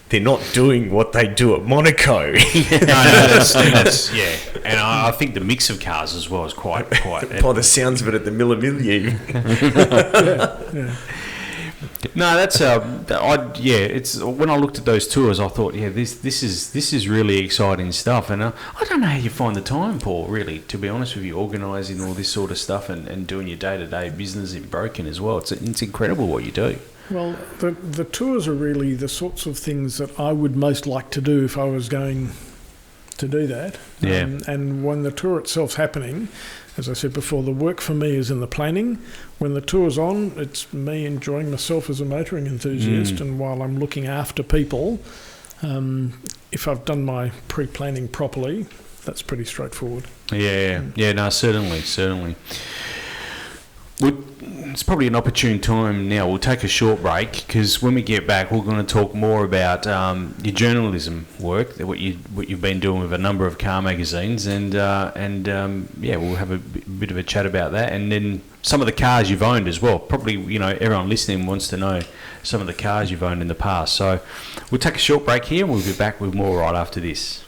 Speaker 4: they're not doing what they do at Monaco.
Speaker 2: That's yeah. And I think the mix of cars as well is quite.
Speaker 4: By the sounds of it, at the Miller Milieu.
Speaker 3: Yeah.
Speaker 2: No, that's it's when I looked at those tours, I thought, this is really exciting stuff, and I don't know how you find the time, Paul. Really, to be honest with you, organising all this sort of stuff and doing your day-to-day business in Broken as well. It's incredible what you do.
Speaker 3: Well, the tours are really the sorts of things that I would most like to do if I was going to do that.
Speaker 2: Yeah.
Speaker 3: And when the tour itself's happening, as I said before, the work for me is in the planning. When the tour's on, it's me enjoying myself as a motoring enthusiast, and while I'm looking after people, if I've done my pre-planning properly, that's pretty straightforward.
Speaker 2: Yeah, no, certainly. It's probably an opportune time now. We'll take a short break, because when we get back, we're going to talk more about your journalism work, what you've been doing with a number of car magazines, and we'll have a bit of a chat about that, and then some of the cars you've owned as well. Probably, everyone listening wants to know some of the cars you've owned in the past. So we'll take a short break here, and we'll be back with more right after this.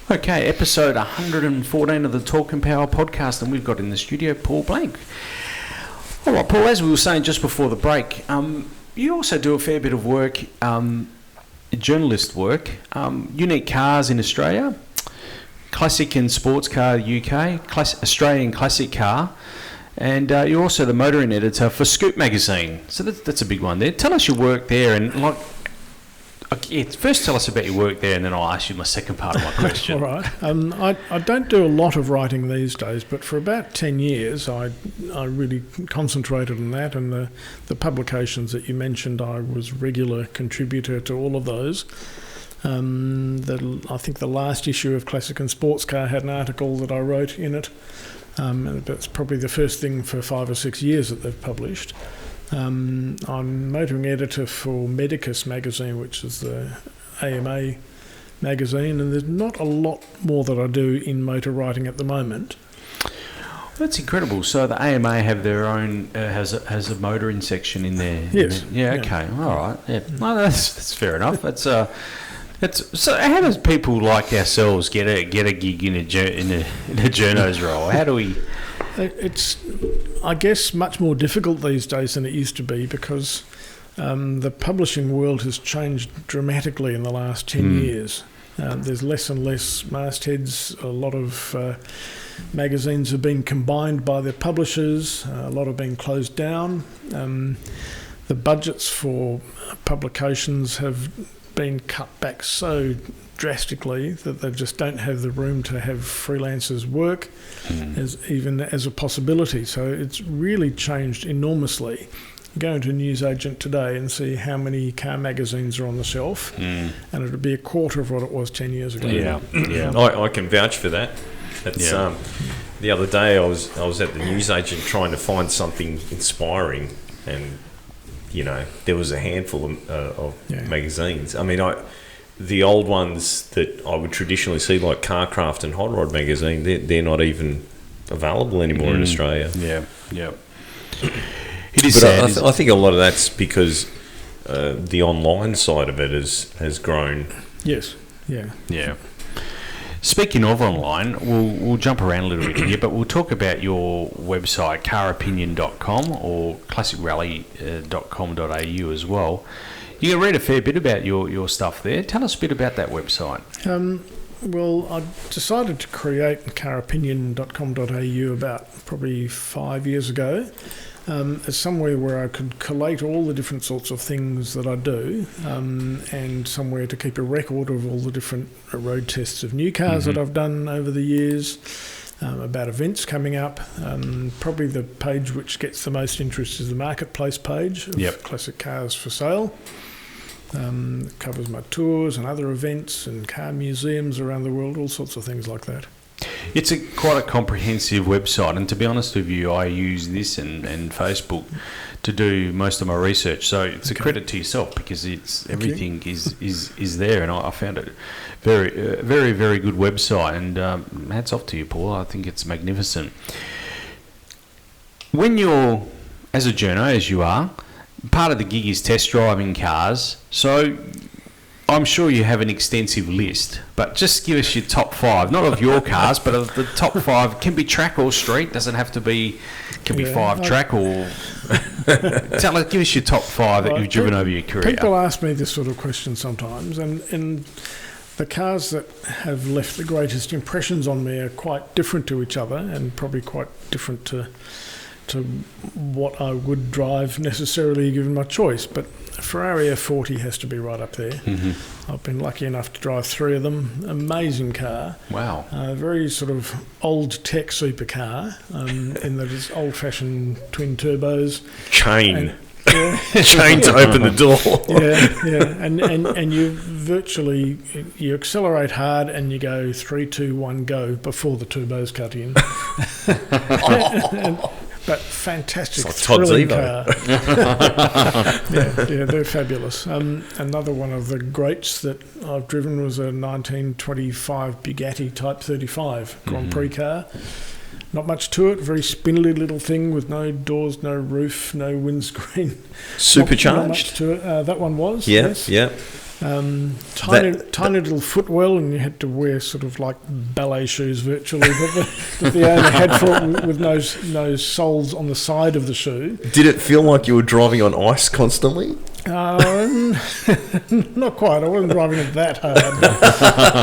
Speaker 2: Okay, episode 114 of the Talk and Power podcast, and we've got in the studio Paul Blank. All right, Paul, as we were saying just before the break, you also do a fair bit of work, journalist work, unique cars in Australia, classic and sports car UK, Australian classic car, and you're also the motoring editor for Scoop magazine. So that's a big one there. Tell us your work there, and first tell us about your work there, and then I'll ask you my second part of my question.
Speaker 3: All right. I don't do a lot of writing these days, but for about 10 years I really concentrated on that, and the publications that you mentioned, I was regular contributor to all of those. I think the last issue of Classic and Sports Car had an article that I wrote in it, and that's probably the first thing for 5 or 6 years that they've published. I'm motoring editor for Medicus magazine, which is the AMA magazine, and there's not a lot more that I do in motor writing at the moment.
Speaker 2: That's incredible. So the AMA have their own has a motoring section in there.
Speaker 3: Yes.
Speaker 2: Yeah. Okay. All right. Yeah. No, that's fair enough. That's so. How does people like ourselves get a gig in a journo's role? How do we?
Speaker 3: It's, I guess, much more difficult these days than it used to be, because the publishing world has changed dramatically in the last 10 years. There's less and less mastheads. A lot of magazines have been combined by their publishers. A lot have been closed down. The budgets for publications have been cut back so drastically that they just don't have the room to have freelancers work as a possibility. So it's really changed enormously. You go into a newsagent today and see how many car magazines are on the shelf, and it would be a quarter of what it was 10 years ago.
Speaker 2: Yeah.
Speaker 4: I can vouch for that. That's, the other day I was at the newsagent trying to find something inspiring, and there was a handful of magazines. I mean, the old ones that I would traditionally see, like Carcraft and Hot Rod magazine, they're not even available anymore in Australia.
Speaker 2: Yeah. It is
Speaker 4: but
Speaker 2: sad.
Speaker 4: I think a lot of that's because the online side of it has grown.
Speaker 3: Yes. Yeah.
Speaker 2: Yeah. Speaking of online, we'll jump around a little bit here, but we'll talk about your website, caropinion.com or classicrally.com.au as well. You can read a fair bit about your stuff there. Tell us a bit about that website.
Speaker 3: Well, I decided to create caropinion.com.au about probably 5 years ago. As somewhere where I could collate all the different sorts of things that I do, and somewhere to keep a record of all the different road tests of new cars that I've done over the years, about events coming up. Probably the page which gets the most interest is the marketplace page of classic cars for sale. It covers my tours and other events and car museums around the world, all sorts of things like that.
Speaker 2: It's quite a comprehensive website, and to be honest with you, I use this and Facebook to do most of my research. So it's a credit to yourself, because everything is there, and I found it very, very good website. And hats off to you, Paul. I think it's magnificent. When you're, as a journo, as you are, part of the gig is test driving cars. So I'm sure you have an extensive list, but just give us your top 5, not of your cars, but of the top 5. Can be track or street, doesn't have to be, can be 5 track or... give us your top 5 that you've driven over your career.
Speaker 3: People ask me this sort of question sometimes, and the cars that have left the greatest impressions on me are quite different to each other, and probably quite different to what I would drive necessarily given my choice. But Ferrari F40 has to be right up there. Mm-hmm. I've been lucky enough to drive 3 of them. Amazing car.
Speaker 2: Wow.
Speaker 3: Very sort of old tech supercar, in that it's old-fashioned twin turbos.
Speaker 4: Chain to open the door.
Speaker 3: And you virtually, you accelerate hard and you go 3, 2, 1, go before the turbos cut in. But fantastic,
Speaker 4: it's like
Speaker 3: thrilling car. yeah, they're fabulous. Another one of the greats that I've driven was a 1925 Bugatti Type 35 Grand Prix car. Not much to it, very spindly little thing with no doors, no roof, no windscreen.
Speaker 4: Supercharged?
Speaker 3: Not much to it. That one was,
Speaker 4: yes. Yeah.
Speaker 3: Tiny little footwell, and you had to wear sort of like ballet shoes virtually that the owner had for it, with no soles on the side of the shoe.
Speaker 4: Did it feel like you were driving on ice constantly?
Speaker 3: Not quite. I wasn't driving it that hard.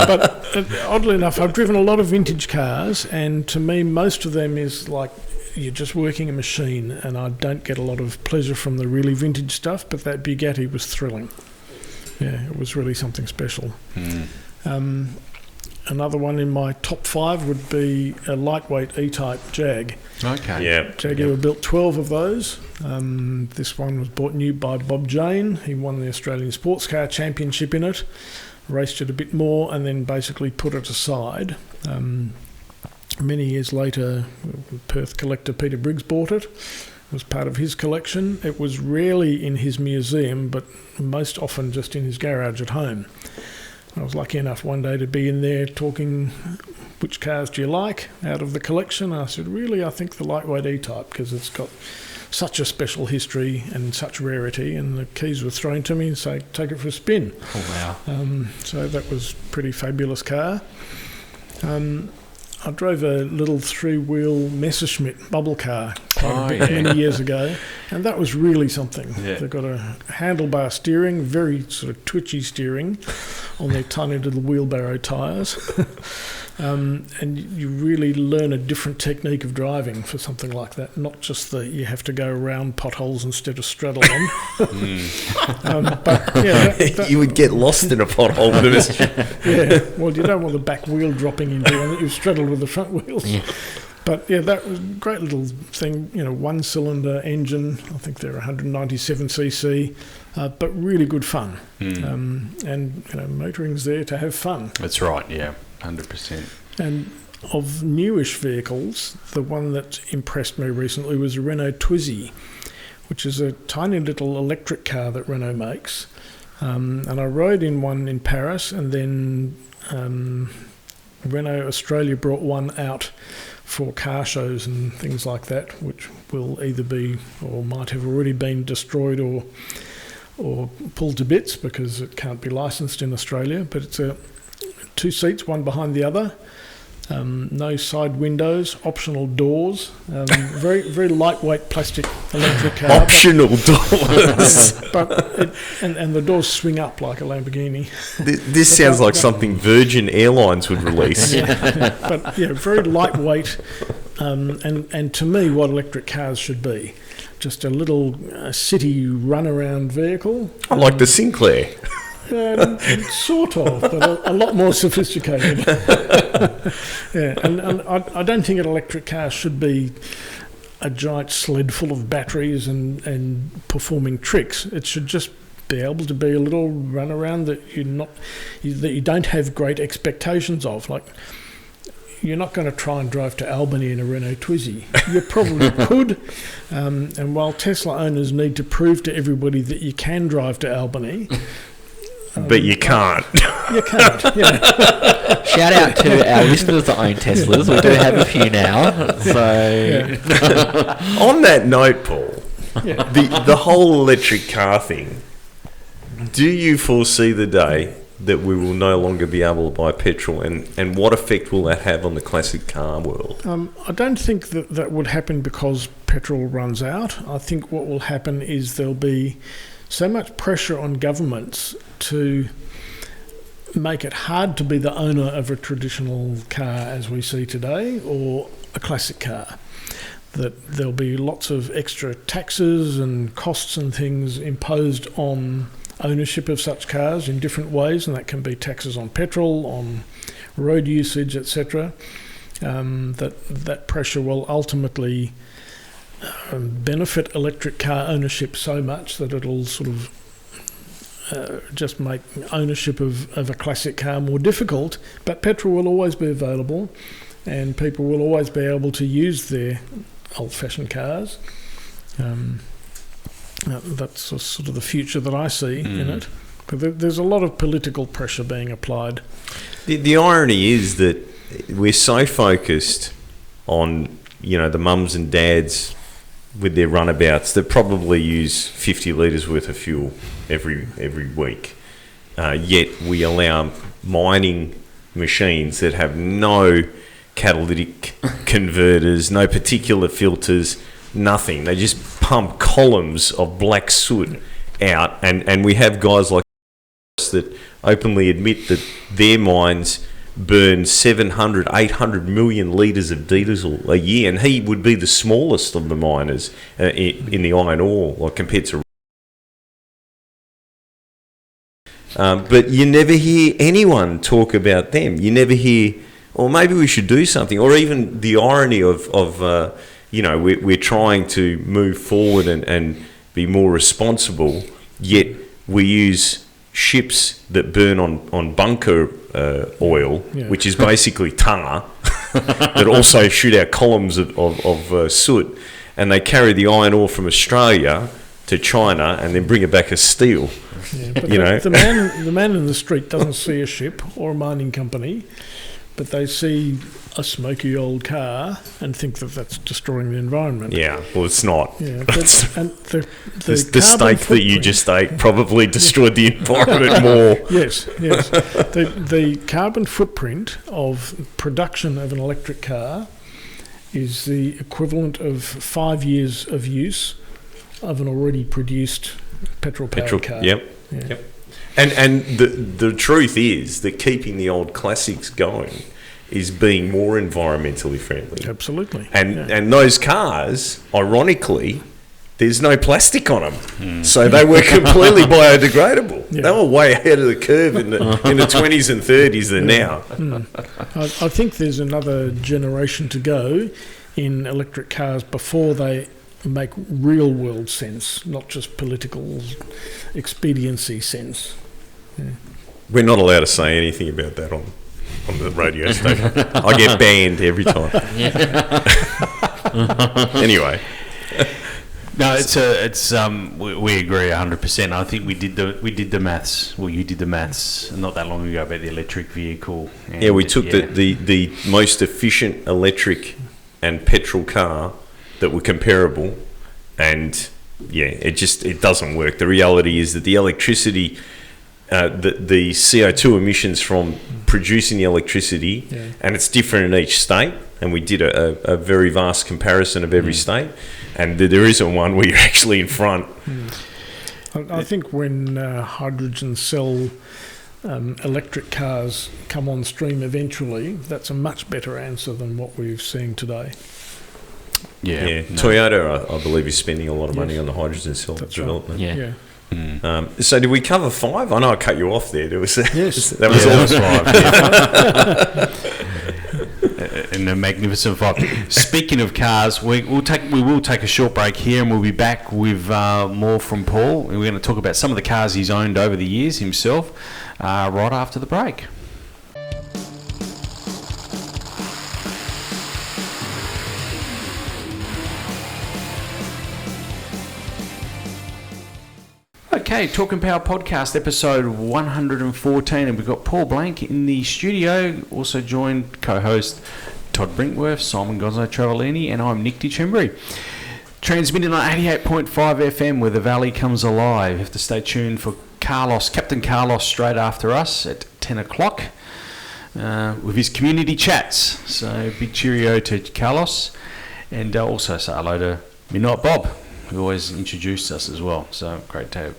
Speaker 3: But oddly enough, I've driven a lot of vintage cars, and to me, most of them is like you're just working a machine, and I don't get a lot of pleasure from the really vintage stuff, but that Bugatti was thrilling. Yeah, it was really something special. Another one in my top 5 would be a lightweight E-Type Jag.
Speaker 2: Okay.
Speaker 4: Yeah.
Speaker 3: Jaguar built 12 of those. This one was bought new by Bob Jane. He won the Australian Sports Car Championship in it, raced it a bit more, and then basically put it aside. Many years later, Perth collector Peter Briggs bought it. It was part of his collection. It was rarely in his museum, but most often just in his garage at home. I was lucky enough one day to be in there talking, which cars do you like out of the collection? I said, really, I think the lightweight E-Type, because it's got such a special history and such rarity, and the keys were thrown to me and say, take it for a spin.
Speaker 2: Oh, wow.
Speaker 3: So that was a pretty fabulous car. I drove a little 3-wheel Messerschmitt bubble car many years ago, and that was really something. Yeah. They've got a handlebar steering, very sort of twitchy steering on their tiny little wheelbarrow tyres. And you really learn a different technique of driving for something like that, not just that you have to go around potholes instead of straddle them. But yeah,
Speaker 4: you would get lost in a pothole with this.
Speaker 3: Yeah, well, you don't want the back wheel dropping into it. You've straddled with the front wheels. Yeah. But yeah, that was a great little thing, 1-cylinder engine. I think they're 197cc, but really good fun. And motoring's there to have fun.
Speaker 2: That's right, yeah, 100%.
Speaker 3: And of newish vehicles, the one that impressed me recently was a Renault Twizy, which is a tiny little electric car that Renault makes. And I rode in one in Paris, and then Renault Australia brought one out for car shows and things like that, which will either be or might have already been destroyed or pulled to bits because it can't be licensed in Australia. But it's 2 seats, one behind the other, no side windows, optional doors, very very lightweight plastic electric car.
Speaker 4: Optional doors.
Speaker 3: And the doors swing up like a Lamborghini.
Speaker 4: This sounds like something Virgin Airlines would release.
Speaker 3: But yeah, very lightweight, and to me, what electric cars should be. Just a little city run-around vehicle.
Speaker 4: Like the Sinclair.
Speaker 3: Sort of, but a lot more sophisticated. Yeah, and I don't think an electric car should be a giant sled full of batteries and performing tricks. It should just be able to be a little runaround that you don't have great expectations of. Like, you're not going to try and drive to Albany in a Renault Twizy. You probably could. And while Tesla owners need to prove to everybody that you can drive to Albany,
Speaker 4: but you can't.
Speaker 3: You can't. Yeah.
Speaker 5: Shout out to our listeners that own Teslas. We do have a few now. So,
Speaker 4: On that note, Paul,
Speaker 3: Yeah.
Speaker 4: the whole electric car thing, do you foresee the day that we will no longer be able to buy petrol, and what effect will that have on the classic car world?
Speaker 3: I don't think that would happen because petrol runs out. I think what will happen is there'll be so much pressure on governments to make it hard to be the owner of a traditional car as we see today, or a classic car. That there'll be lots of extra taxes and costs and things imposed on ownership of such cars in different ways, and that can be taxes on petrol, on road usage, etc. That pressure will ultimately benefit electric car ownership so much that it'll sort of just make ownership of a classic car more difficult, but petrol will always be available and people will always be able to use their old-fashioned cars. That's sort of the future that I see in it. But there's a lot of political pressure being applied.
Speaker 4: The irony is that we're so focused on, the mums and dads with their runabouts that probably use 50 litres worth of fuel every week. Yet we allow mining machines that have no catalytic converters, no particulate filters, nothing. They just pump columns of black soot out, and we have guys like us that openly admit that their mines burn 700, 800 million litres of diesel a year, and he would be the smallest of the miners in the iron ore, like compared to. But you never hear anyone talk about them. You never hear, or maybe we should do something, or even the irony of we're trying to move forward and be more responsible, yet we use ships that burn on bunker oil, which is basically tar, that also shoot out columns of soot, and they carry the iron ore from Australia to China and then bring it back as steel.
Speaker 3: Yeah, but the man in the street doesn't see a ship or a mining company, but they see a smoky old car and think that that's destroying the environment.
Speaker 4: Yeah, well, it's not.
Speaker 3: Yeah, and the
Speaker 4: steak that you just ate probably destroyed the environment more.
Speaker 3: Yes. The carbon footprint of production of an electric car is the equivalent of 5 years of use of an already produced petrol-powered car.
Speaker 4: Yep. And the truth is that keeping the old classics going is being more environmentally friendly.
Speaker 3: Absolutely.
Speaker 4: And those cars, ironically, there's no plastic on them. So they were completely biodegradable.
Speaker 3: Yeah.
Speaker 4: They were way ahead of the curve in the 20s and 30s than now.
Speaker 3: I think there's another generation to go in electric cars before they make real world sense, not just political expediency sense. Yeah.
Speaker 4: We're not allowed to say anything about that on the radio station. I get banned every time. Anyway.
Speaker 2: No, we agree 100%. I think we did the maths. Well, you did the maths not that long ago about the electric vehicle.
Speaker 4: Yeah, we took the most efficient electric and petrol car that were comparable, and it doesn't work. The reality is that the electricity, the CO2 emissions from producing the electricity, and it's different in each state, and we did a very vast comparison of every state, and there isn't one where you're actually in front.
Speaker 3: I think when hydrogen cell electric cars come on stream eventually, that's a much better answer than what we're seeing today.
Speaker 2: Yeah.
Speaker 4: Toyota, I believe, is spending a lot of money on the hydrogen cell development.
Speaker 3: Right. Yeah.
Speaker 4: So did we cover 5? I know I cut you off there.
Speaker 3: Yes.
Speaker 4: That was all.
Speaker 2: And and the Magnificent Five. Speaking of cars, we will take a short break here, and we'll be back with more from Paul. We're going to talk about some of the cars he's owned over the years himself, right after the break. Okay, Talking Power Podcast, episode 114, and we've got Paul Blank in the studio, also joined co-host Todd Brinkworth, Simon Gonzo Travellini, and I'm Nick DiCembri. Transmitting on 88.5 FM, where the valley comes alive. You have to stay tuned for Captain Carlos, straight after us at 10 o'clock with his community chats. So big cheerio to Carlos, and also say hello to Midnight Bob, who always introduced us as well. So great to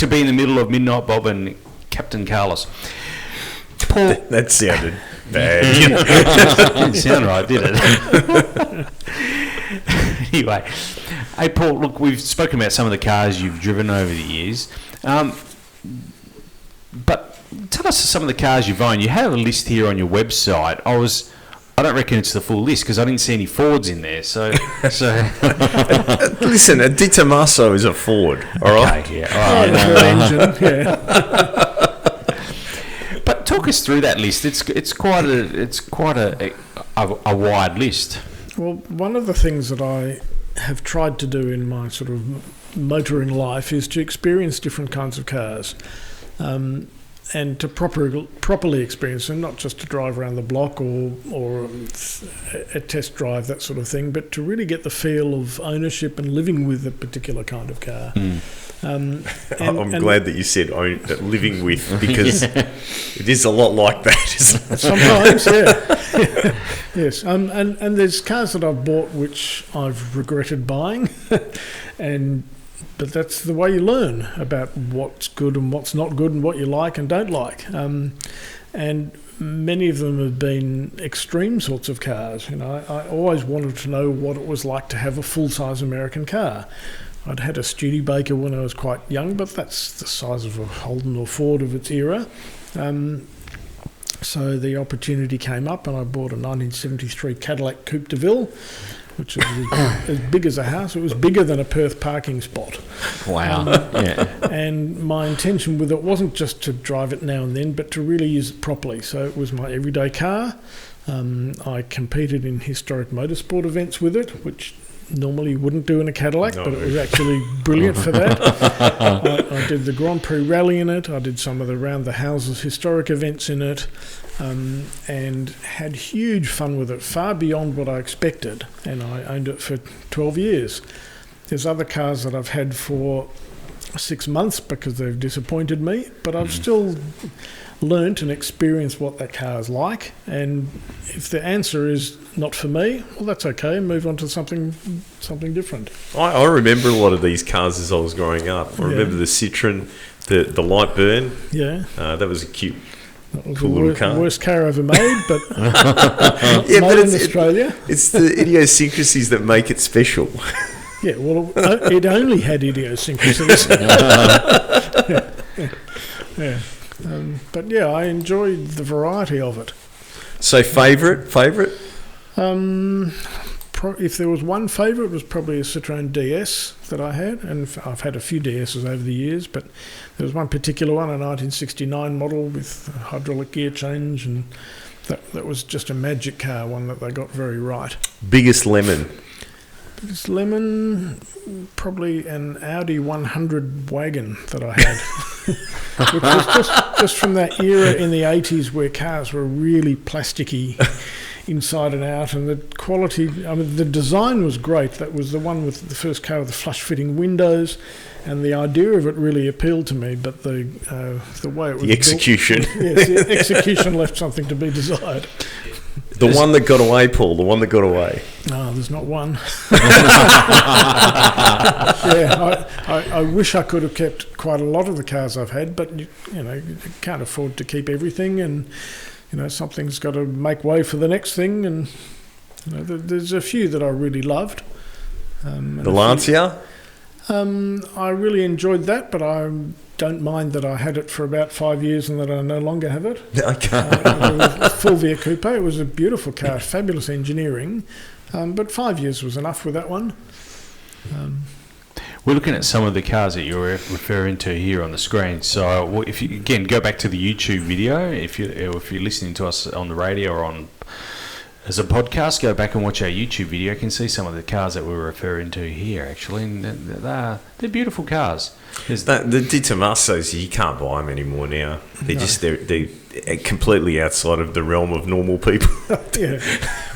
Speaker 2: be in the middle of Midnight Bob and Captain Carlos. Paul,
Speaker 4: that sounded bad.
Speaker 2: Didn't sound right, did it? Anyway, hey Paul, look, we've spoken about some of the cars you've driven over the years, but tell us some of the cars you've owned. You have a list here on your website. I don't reckon it's the full list because I didn't see any Fords in there. So.
Speaker 4: Listen, a Di Tommaso is a Ford, all right?
Speaker 2: Okay, yeah.
Speaker 3: Engine, yeah.
Speaker 2: But talk us through that list. It's quite a wide list.
Speaker 3: Well, one of the things that I have tried to do in my sort of motoring life is to experience different kinds of cars. And to properly experience them, not just to drive around the block or a test drive, that sort of thing, but to really get the feel of ownership and living with a particular kind of car.
Speaker 4: I'm glad that you said living with, because it is a lot like that, isn't it?
Speaker 3: Sometimes, yeah. Yes, and there's cars that I've bought which I've regretted buying, but that's the way you learn about what's good and what's not good and what you like and don't like. And many of them have been extreme sorts of cars. You know, I always wanted to know what it was like to have a full-size American car. I'd had a Studebaker when I was quite young, but that's the size of a Holden or Ford of its era. So the opportunity came up, and I bought a 1973 Cadillac Coupe de Ville, which was as big as a house. It was bigger than a Perth parking spot.
Speaker 5: Wow. Yeah.
Speaker 3: And my intention with it wasn't just to drive it now and then, but to really use it properly. So it was my everyday car. I competed in historic motorsport events with it, which normally you wouldn't do in a Cadillac, but it was actually brilliant for that. I did the Grand Prix Rally in it. I did some of the Round the Houses historic events in it. And had huge fun with it, far beyond what I expected, and I owned it for 12 years. There's other cars that I've had for 6 months because they've disappointed me, but I've still learnt and experienced what that car is like, and if the answer is not for me, well, that's okay, move on to something different.
Speaker 4: I remember a lot of these cars as I was growing up. I remember the Citroen, the light burn.
Speaker 3: Yeah.
Speaker 4: That was a cute,
Speaker 3: That was
Speaker 4: cool
Speaker 3: the
Speaker 4: little car.
Speaker 3: worst car ever made, but
Speaker 4: Yeah,
Speaker 3: made
Speaker 4: but
Speaker 3: in Australia.
Speaker 4: It's the idiosyncrasies that make it special.
Speaker 3: Yeah, well, it only had idiosyncrasies. Yeah. But yeah, I enjoyed the variety of it.
Speaker 4: So favourite?
Speaker 3: If there was one favourite, it was probably a Citroen DS that I had, and I've had a few DSs over the years, but there was one particular one, a 1969 model with a hydraulic gear change, and that was just a magic car, one that they got very right.
Speaker 4: Biggest lemon?
Speaker 3: Biggest lemon, probably an Audi 100 wagon that I had, which was just from that era in the 80s where cars were really plasticky inside and out, and the quality, I mean, the design was great. That was the one with the first car with the flush-fitting windows, and the idea of it really appealed to me, but the way it was
Speaker 4: the execution.
Speaker 3: Yes, the execution left something to be desired.
Speaker 4: The one that got away, Paul, the one that got away.
Speaker 3: No, there's not one. Yeah, I wish I could have kept quite a lot of the cars I've had, but you can't afford to keep everything, and something's got to make way for the next thing, and there's a few that I really loved.
Speaker 4: The Lancia?
Speaker 3: I really enjoyed that, but I don't mind that I had it for about 5 years and that I no longer have it.
Speaker 4: Okay.
Speaker 3: It was a Fulvia Coupe. It was a beautiful car, fabulous engineering, but 5 years was enough with that one.
Speaker 2: We're looking at some of the cars that you're referring to here on the screen. So, if you again go back to the YouTube video, if you're listening to us on the radio or on as a podcast, go back and watch our YouTube video. You can see some of the cars that we're referring to here, actually, and they're beautiful cars.
Speaker 4: The Di Tomasos, you can't buy them anymore now. They're completely outside of the realm of normal people.
Speaker 3: Yeah.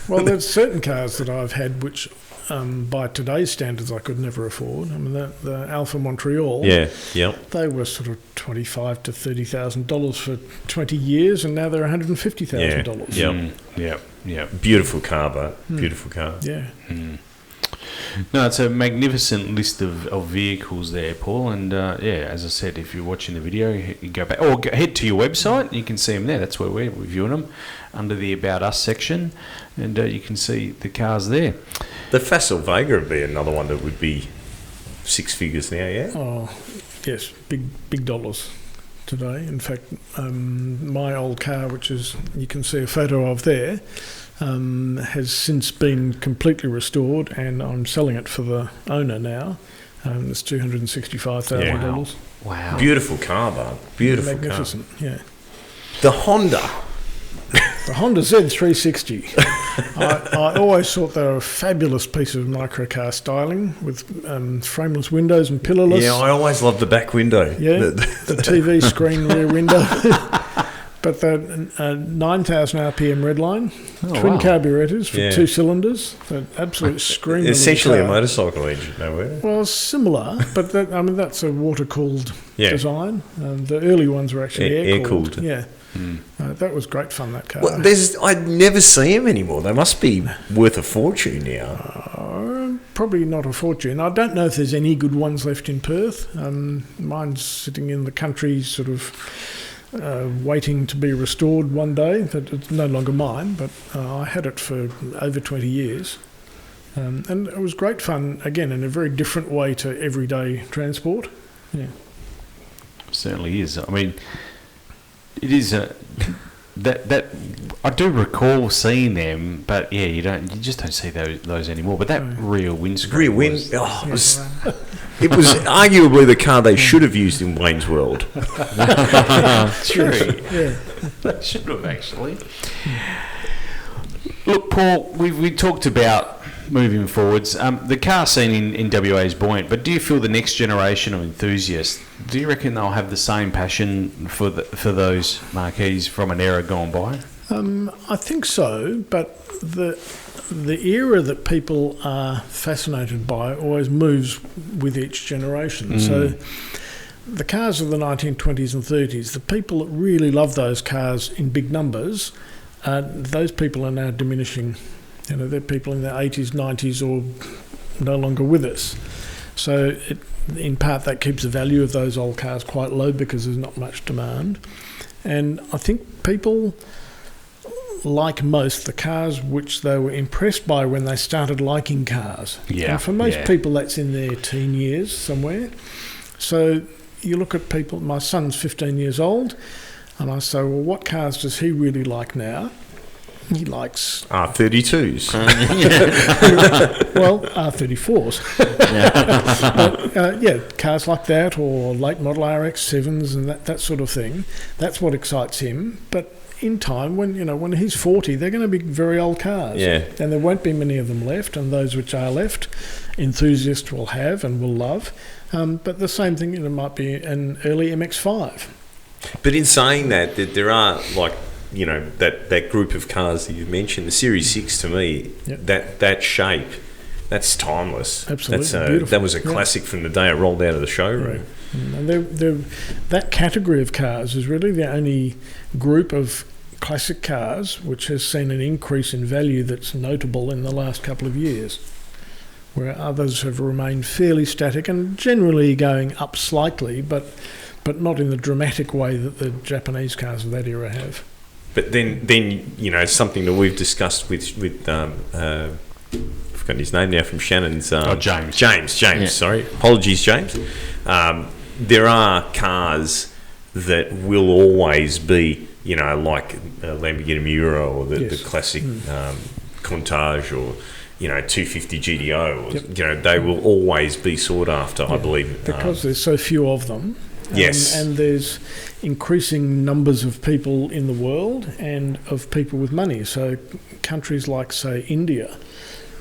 Speaker 3: Well, there's certain cars that I've had which, by today's standards, I could never afford. I mean, the Alfa Montreal.
Speaker 4: Yeah. Yep.
Speaker 3: They were sort of $25,000 to $30,000 for 20 years, and now they're $150,000.
Speaker 2: Yeah.
Speaker 4: Beautiful car, but beautiful car.
Speaker 3: Yeah.
Speaker 2: No, it's a magnificent list of vehicles there, Paul. And as I said, if you're watching the video, you go back or head to your website. You can see them there. That's where we're reviewing them under the About Us section, and you can see the cars there.
Speaker 4: The Facel Vega would be another one that would be six figures now. Yeah.
Speaker 3: Oh, yes, big dollars today. In fact, my old car, which is you can see a photo of there, has since been completely restored, and I'm selling it for the owner now. It's $265,000.
Speaker 2: Wow.
Speaker 4: Beautiful car, Bob. Beautiful
Speaker 3: Magnificent,
Speaker 4: car.
Speaker 3: yeah.
Speaker 4: The Honda.
Speaker 3: The Honda Z360. I always thought they were a fabulous piece of microcar styling with frameless windows and pillarless.
Speaker 4: Yeah, I always loved the back window.
Speaker 3: Yeah, the TV screen rear window. But the 9,000 RPM redline, twin carburetors for 2 cylinders, the absolute scream.
Speaker 4: Essentially a motorcycle engine, no way.
Speaker 3: Well, similar, but that's a water-cooled design. The early ones were actually air-cooled. Yeah. That was great fun, that car.
Speaker 4: Well, I'd never see them anymore. They must be worth a fortune now.
Speaker 3: Probably not a fortune. I don't know if there's any good ones left in Perth. Mine's sitting in the country, sort of waiting to be restored one day. But it's no longer mine, but I had it for over 20 years. And it was great fun, again, in a very different way to everyday transport. Yeah.
Speaker 2: Certainly is. I mean, it is that I do recall seeing them, but yeah, you just don't see those anymore. But that rear windscreen,
Speaker 4: it was arguably the car they should have used in Wayne's World.
Speaker 2: True,
Speaker 3: Yeah.
Speaker 2: they should have actually. Look, Paul, we talked about moving forwards. The car scene in WA is buoyant, but do you feel the next generation of enthusiasts, do you reckon they'll have the same passion for those marquees from an era gone by?
Speaker 3: I think so, but the era that people are fascinated by always moves with each generation. So the cars of the 1920s and 30s, the people that really love those cars in big numbers, those people are now diminishing. You know, they're people in their 80s, 90s, or no longer with us. So, in part, that keeps the value of those old cars quite low because there's not much demand. And I think people, like most, the cars which they were impressed by when they started liking cars.
Speaker 2: Yeah.
Speaker 3: And for most people, that's in their teen years somewhere. So, you look at people, my son's 15 years old, and I say, well, what cars does he really like now? He likes
Speaker 4: R32s.
Speaker 3: Well, R34s. But, cars like that, or late model RX-7s and that sort of thing. That's what excites him. But in time, when he's 40, they're going to be very old cars.
Speaker 4: Yeah. And
Speaker 3: there won't be many of them left, and those which are left, enthusiasts will have and will love. But the same thing, might be an early MX-5.
Speaker 4: But in saying that there are, like, that group of cars that you've mentioned, the Series 6 to me, that shape, that's timeless.
Speaker 3: Absolutely.
Speaker 4: Beautiful. That was a classic from the day it rolled out of the showroom.
Speaker 3: Yeah. And that category of cars is really the only group of classic cars which has seen an increase in value that's notable in the last couple of years, where others have remained fairly static and generally going up slightly, but not in the dramatic way that the Japanese cars of that era have.
Speaker 4: But then something that we've discussed with I've forgotten his name now, from Shannon's.
Speaker 2: James.
Speaker 4: James,
Speaker 5: Yeah.
Speaker 4: sorry. Apologies, James. There are cars that will always be, like Lamborghini Miura or the classic Countach or, 250 GDO. Or, they will always be sought after, I believe.
Speaker 3: Because there's so few of them.
Speaker 4: Yes.
Speaker 3: And there's increasing numbers of people in the world and of people with money. So countries like, say, India,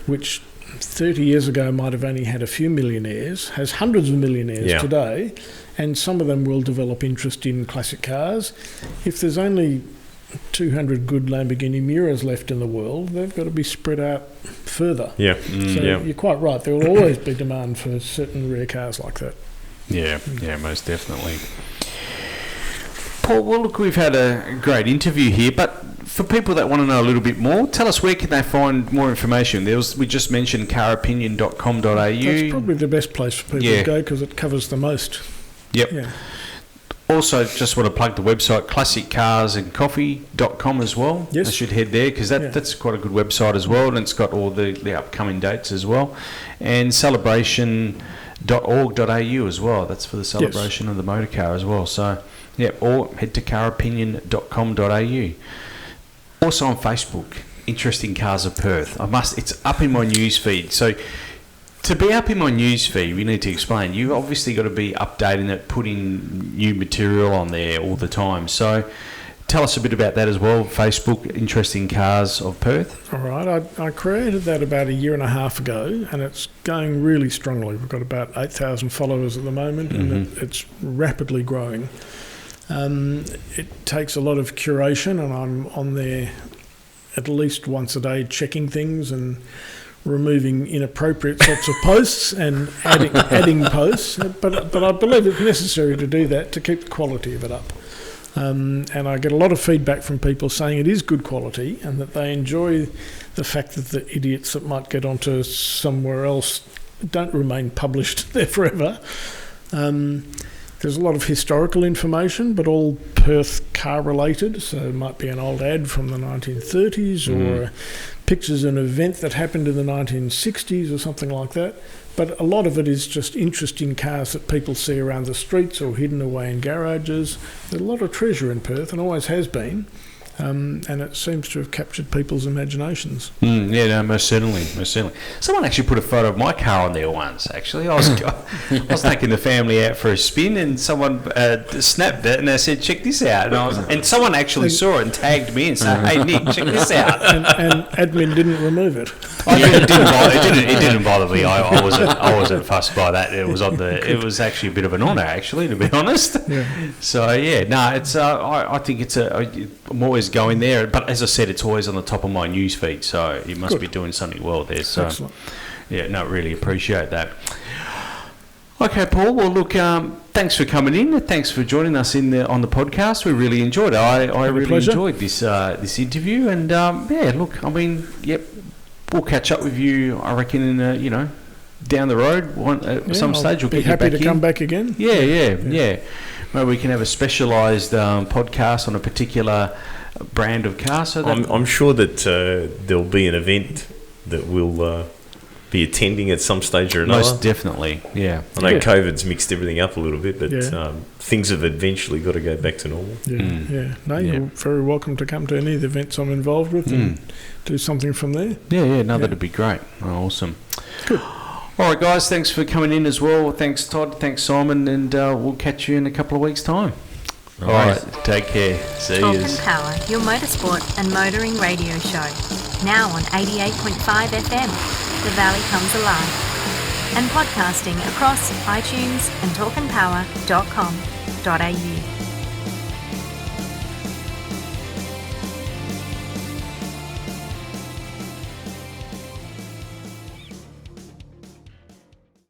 Speaker 3: which 30 years ago might have only had a few millionaires, has hundreds of millionaires today, and some of them will develop interest in classic cars. If there's only 200 good Lamborghini Miuras left in the world, they've got to be spread out further.
Speaker 4: Yeah.
Speaker 3: So you're quite right. There will always be demand for certain rare cars like that.
Speaker 2: Yeah, most definitely. Paul, well, look, we've had a great interview here, but for people that want to know a little bit more, tell us, where can they find more information? We just mentioned caropinion.com.au.
Speaker 3: That's probably the best place for people to go because it covers the most.
Speaker 2: Yep.
Speaker 3: Yeah.
Speaker 2: Also, just want to plug the website, classiccarsandcoffee.com as well.
Speaker 3: Yes.
Speaker 2: I should head there because that's quite a good website as well, and it's got all the upcoming dates as well. And celebration.org.au as well. That's for the celebration of the motor car as well. So, or head to caropinion.com.au. Also on Facebook, Interesting Cars of Perth. It's up in my news feed. So to be up in my news feed, we need to explain. You obviously got to be updating it, putting new material on there all the time. So tell us a bit about that as well. Facebook, Interesting Cars of Perth.
Speaker 3: All right. I created that about a year and a half ago, and it's going really strongly. We've got about 8,000 followers at the moment, and it's rapidly growing. It takes a lot of curation, and I'm on there at least once a day checking things and removing inappropriate sorts of posts and adding posts. But I believe it's necessary to do that to keep the quality of it up. And I get a lot of feedback from people saying it is good quality and that they enjoy the fact that the idiots that might get onto somewhere else don't remain published there forever. There's a lot of historical information, but all Perth car related. So it might be an old ad from the 1930s or pictures of an event that happened in the 1960s or something like that. But a lot of it is just interesting cars that people see around the streets or hidden away in garages. There's a lot of treasure in Perth and always has been. And it seems to have captured people's imaginations.
Speaker 2: Most certainly. Someone actually put a photo of my car on there once. Actually, I was taking the family out for a spin, and someone snapped it, and they said, "Check this out." And someone actually saw it and tagged me and said, "Hey Nick, check this out."
Speaker 3: And admin didn't remove it.
Speaker 2: It didn't bother me. I wasn't fussed by that. It was It was actually a bit of an honour, actually, to be honest.
Speaker 3: Yeah.
Speaker 2: So it's. I think it's I'm always going there, but as I said, it's always on the top of my news feed. So you must be doing something well there. So
Speaker 3: excellent.
Speaker 2: Really appreciate that. Okay, Paul. Well, look, thanks for coming in. Thanks for joining us on the podcast. We really enjoyed it. I really
Speaker 3: pleasure.
Speaker 2: enjoyed this interview, and look, we'll catch up with you. I reckon in down the road some stage. We'll
Speaker 3: be
Speaker 2: get
Speaker 3: happy
Speaker 2: you back
Speaker 3: to come back again.
Speaker 2: Yeah. Maybe we can have a specialised podcast on a particular brand of car. So that
Speaker 4: I'm sure that there'll be an event that we'll be attending at some stage or another.
Speaker 2: Most definitely, yeah.
Speaker 4: I know COVID's mixed everything up a little bit, but things have eventually got to go back to normal.
Speaker 3: You're very welcome to come to any of the events I'm involved with and do something from there.
Speaker 2: That'd be great. Oh, awesome. Good. All right, guys, thanks for coming in as well. Thanks, Todd. Thanks, Simon. And we'll catch you in a couple of weeks' time. All right. Take care. See
Speaker 1: Talk
Speaker 2: you.
Speaker 1: and Power, your motorsport and motoring radio show. Now on 88.5 FM. The Valley Comes Alive. And podcasting across iTunes and talkandpower.com.au.